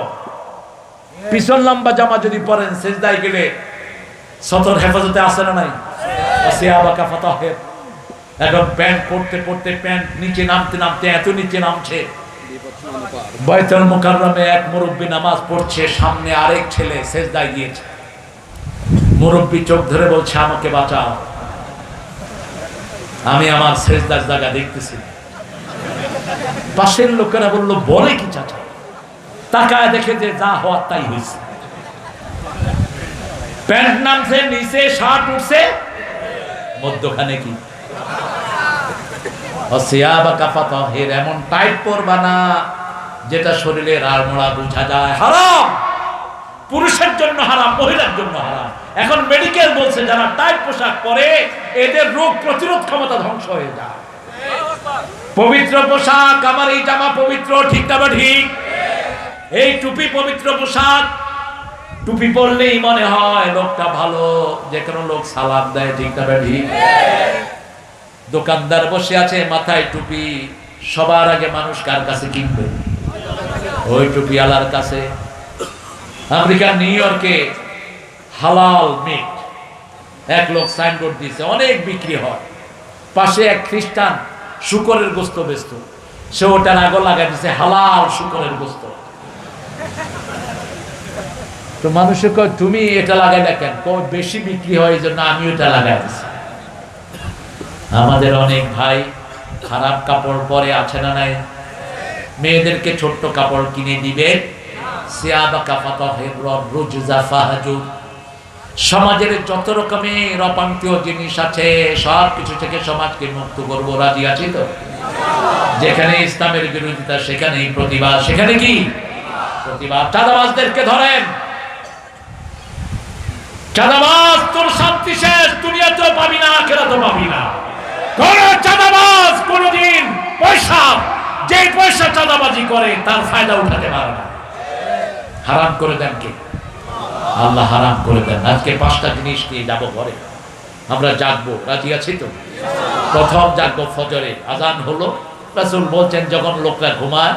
পিছন লম্বা জামা যদি পরেন সিজদায় গেলে সতর হেফাজতে আসে না নাই? সিয়াবাকা ফাতাহের। এখন প্যান্ট পরতে পরতে প্যান্ট নিচে নামতে নামতে এত নিচে নামছে, বাইতুল মুকাররমে এক মুরব্বি নামাজ পড়ছে, সামনে আরেক ছেলে সিজদায় গিয়েছে। মুরব্বি চোখ ধরে বলছে, আমাকে বাঁচাও, আমি আমার সিজদার জায়গা দেখতেছি। পাশের লোকেরা বলল, বলে কি চাচা? তাকায় দেখে যে যা হওয়ার তাই হয়েছে। প্যান্ট নামছে নিচে, শার্ট উঠছে মধ্যখানে কি? এমন টাইট পরবা না যেটা শরীরের আড়মোড়া বোঝা যায়। হারাম, পুরুষের জন্য হারাম, মহিলার জন্য হারাম। এখন মেডিকেল বলছে যারা টাইট পোশাক পরে এদের রোগ প্রতিরোধ ক্ষমতা ধ্বংস হয়ে যায়। পবিত্র পোশাক, আমার এই জামা পবিত্র, ঠিক না ঠিক? এই টুপি পবিত্র পোশাক। টুপি পরলেই মনে হয় লোকটা ভালো, যে কোনো লোক সালাম দেয়, ঠিক না ঠিক? দোকানদার বসে আছে মাথায় টুপি, সবার আগে মানুষ কার কাছে কিনবে? ওই টুপি আলার কাছে। আমেরিকার নিউ ইয়র্কে হালাল মিট, এক লোক সাইনবোর্ড দিয়েছে, অনেক বিক্রি হয়। পাশে এক খ্রিস্টান শুকরের গোস্ত বেচত, সে ওটা আগো লাগাই দিছে হালাল শুকরের গোস্ত। তো মানুষের কয় তুমি এটা লাগাই না কেন? বেশি বিক্রি হয় এই জন্য আমি ওটা লাগাই দিছি। আমাদের অনেক ভাই খারাপ কাপড় পরে আছে না নাই? মেয়েদেরকে ছোট্ট কাপড় কিনে দিবে, সমাজের যত রকমের অপান্তীয় জিনিস আছে সব কিছু থেকে সমাজকে মুক্ত করবো। রাজি আছি তো? যেখানে ইসলামের বিরোধিতা সেখানেই প্রতিবাদ, সেখানে কি প্রতিবাদ। চাঁদাবাজদেরকে ধরেন, চাঁদাবাজ তোর শান্তি শেষ, দুনিয়াতেও পাবি না, আখিরাতেও পাবি না। কোন চাঁদাবাজ কোনদিন পয়সা, যে পয়সা চাঁদাবাজি করে তার ফায়দা উঠাতে পারে না। হারাম করে দেন কে? আল্লাহ হারাম করে দেন। আজকে 5টা জিনিস নিয়ে যাবো ঘরে, আমরা জাগবো। রাজি আছি তো? প্রথম জাগবো ফজরে, আজান হলো। রাসূল বলছেন যখন লোকরা ঘুমায়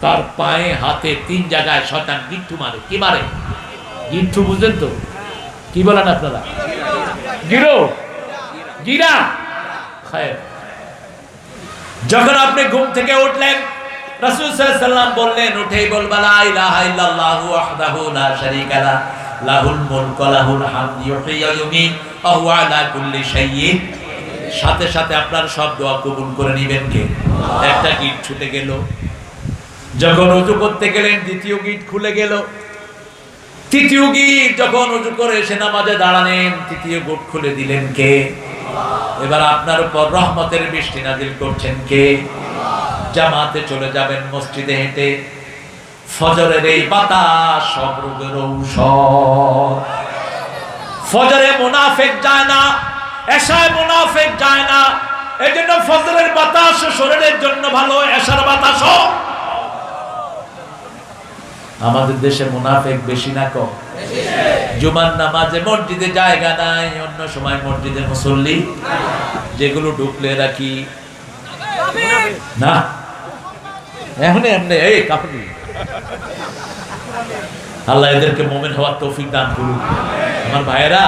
তার পায়ে হাতে 3 জায়গায় শয়তান গিট্টু মারে। কি মারে? গিট্টু বুঝেন তো? কি বলেন আপনারা? গিরো, গিরা। যখন আপনি ঘুম থেকে উঠলেন, রাসূল সাল্লাল্লাহু আলাইহি ওয়াসাল্লাম বললেন উঠেই বলবা লা ইলাহা ইল্লাল্লাহু ওয়াহদাহু লা শারীকা লাহু লাহুল মুলকু ওয়া লাহুল হামদু ইউহয়ি ওয়া ইউমীত ওয়া হুয়া আলা কুল্লি শাইইন। সাথে সাথে আপনার সব দোয়া কবুল করে নেবেন কে? একটা গিট ছুটে গেল। যখন ওযু করতে গেলেন দ্বিতীয় গিট খুলে গেল। তৃতীয় গিট যখন ওযু করে এসে নামাজে দাঁড়ালেন তৃতীয় গিট খুলে দিলেন কে? এবার আপনার উপর রহমতের বৃষ্টি নাযিল করছেন কে? জামাতে চলে যাবেন মসজিদে হেঁটে। ফজরের এই বাতাস সব রোগের ঔষধ। ফজরে মুনাফিক যায় না, এশায় মুনাফিক যায় না। এজন্য ফজরের বাতাস শরীরের জন্য ভালো, এশার বাতাসও। আমাদের দেশে মুনাফিক বেশি না কম? জুমার নামাজে মসজিদে জায়গা নাই, অন্য সময় মসজিদে মুসল্লি, যেগুলো ঢুকলে রাখি না। এখন এমনি এই কাপড়, আল্লাহ এদেরকে মুমিন হওয়ার তৌফিক দান করুন। আমার ভাইয়েরা,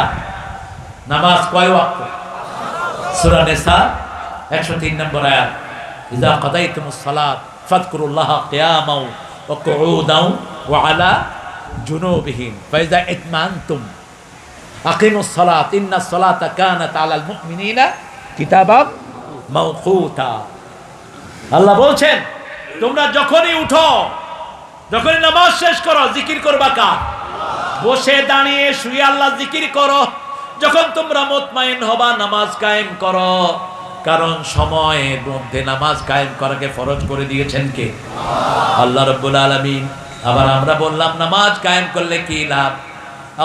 নামাজ কয় ওয়াক্ত? সূরা নিসা 103 নম্বর আয়াত, ইযা কাদাইতুমুস সালাত ফাযকুরুল্লাহা কিয়ামান ওয়া কুউদান ওয়া আলা জুনুবিহিম ফাইযা ইতমানতুম আকিমুস সালাত ইন্নাস সালাতা কানাত আলাল মুমিনিনা কিতাবাম মাওকুতা। আল্লাহ বলছেন তোমরা যখনই উঠো, যখনই নামাজ শেষ করো, জিকির করবা কার? বসে দাঁড়িয়ে শুয়ে আল্লাহ জিকির করো। যখন তোমরা মুতমাইন হবা নামাজ কায়েম করো, কারণ সময়ের মধ্যে নামাজ কায়েম করাকে ফরজ করে দিয়েছেন কে? আল্লাহ রাব্বুল আলামিন। আবার আমরা বললাম নামাজ কায়েম করলে কি লাভ?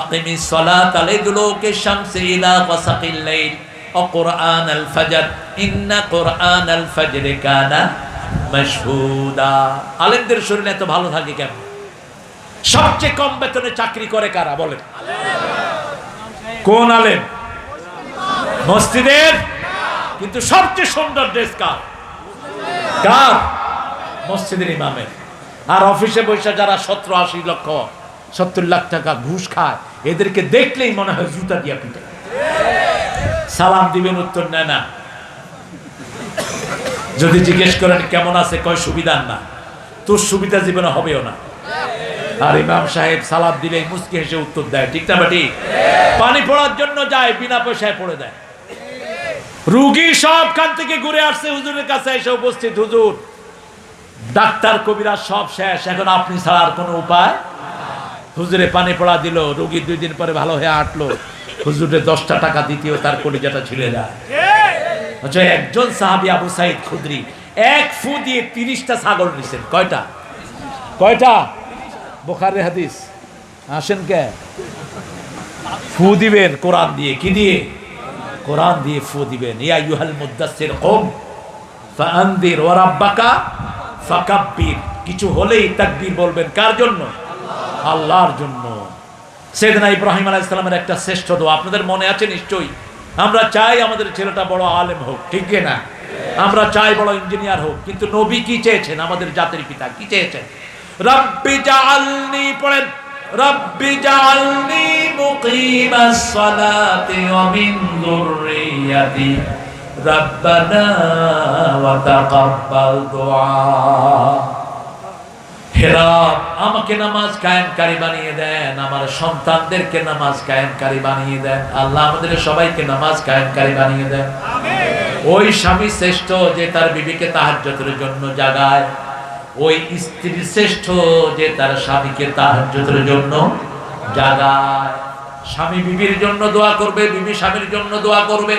আকিমিস সালাতা লিদুলুকি শামসি ইলা গাসাকিল লাইল ওয়া কুরআনাল ফাজর ইন্না কুরআনাল ফাজরি কানা মাশহুদা। আলেমদের শরীর এত ভালো থাকে কেন? সবচেয়ে কম বেতনে চাকরি করে কারা বলেন? কোন আলেম? মসজিদের। কিন্তু সবচেয়ে সুন্দর ড্রেস কার? কার? মসজিদের ইমামের। আর অফিসে বসে যারা 70-80 লক্ষ 70 লাখ টাকা ঘুষ খায়, এদেরকে দেখলেই মনে হয় জুতা দিয়া পিটে। সালাম দিবেন, উত্তর নেয় না। যদি জিজ্ঞেস করেন কেমন আছে, কয় সুবিধার না। তোর সুবিধা জীবনে হবেও না। আর ইমাম সাহেব সালাম দিলে মুস্কি হেসে উত্তর দেয়, ঠিক না বেটি? পানি পড়ার জন্য যায়, বিনা পয়সায় পড়ে দেয়। রুগী সবখান থেকে ঘুরে আসছে হুজুরের কাছে এসে উপস্থিত, হুজুর ডাক্তার কবিরাজ সব শেষ, এখন আপনি ছাড়া আর কোনো উপায়? হুজুরে পানি পড়া দিল, রুগী 2 দিন পরে ভালো হয়ে হাঁটলো। হুজুরে 10টা টাকা দিতেও তার কলিজাটা ছিঁড়ে যায়। আচ্ছা, একজন সাহাবী আবু সাঈদ খুদরি 1 ফু দিয়ে 30টা ছাগল নিছেন। কয়টা? কয়টা? বুখারী হাদিস। আসেন কে? ফু দিবেন কোরআন দিয়ে। কি দিয়ে? কোরআন দিয়ে ফু দিবেন। ইয়া আইয়ুহাল মুদ্দাসসির কুম ফাআনদির ওয়া রাব্বাকা ফাকাব্বির। কিছু হলেই তাকবীর বলবেন। কার জন্য? আল্লাহর জন্য। সাইয়েদনা ইব্রাহিম আলাইহিস সালামের একটা শ্রেষ্ঠ দোয়া আপনাদের মনে আছে নিশ্চয়ই। আমরা চাই আমাদের ছেলেটা বড় আলেম হোক, ঠিক না? আমরা চাই বড় ইঞ্জিনিয়ার হোক, কিন্তু নবী কি চেয়েছেন? আমাদের জাতির পিতা কি চেয়েছেন? রব্বি জাআলনি, পড়েন, রব্বি জাআলনি মুকিমাস সালাতি ওয়া মিন যুররিয়াতি রব্বানা ওয়া তাকাব্বাল দুআ। হে রব, আমাকে নামাজ কায়েমকারী বানিয়ে দেন, আমার সন্তানদেরকে নামাজ কায়েমকারী বানিয়ে দেন। আল্লাহ আমাদের সবাইকে নামাজ কায়েমকারী বানিয়ে দেন। ওই স্বামী শ্রেষ্ঠ যে তার বিবিকে তাহাজ্জুদের জন্য জাগায়, ওই স্ত্রী শ্রেষ্ঠ যে তার স্বামীকে তাহাজ্জুদের জন্য জাগায়। স্বামী বিবির জন্য দোয়া করবে, বিবি স্বামীর জন্য দোয়া করবে।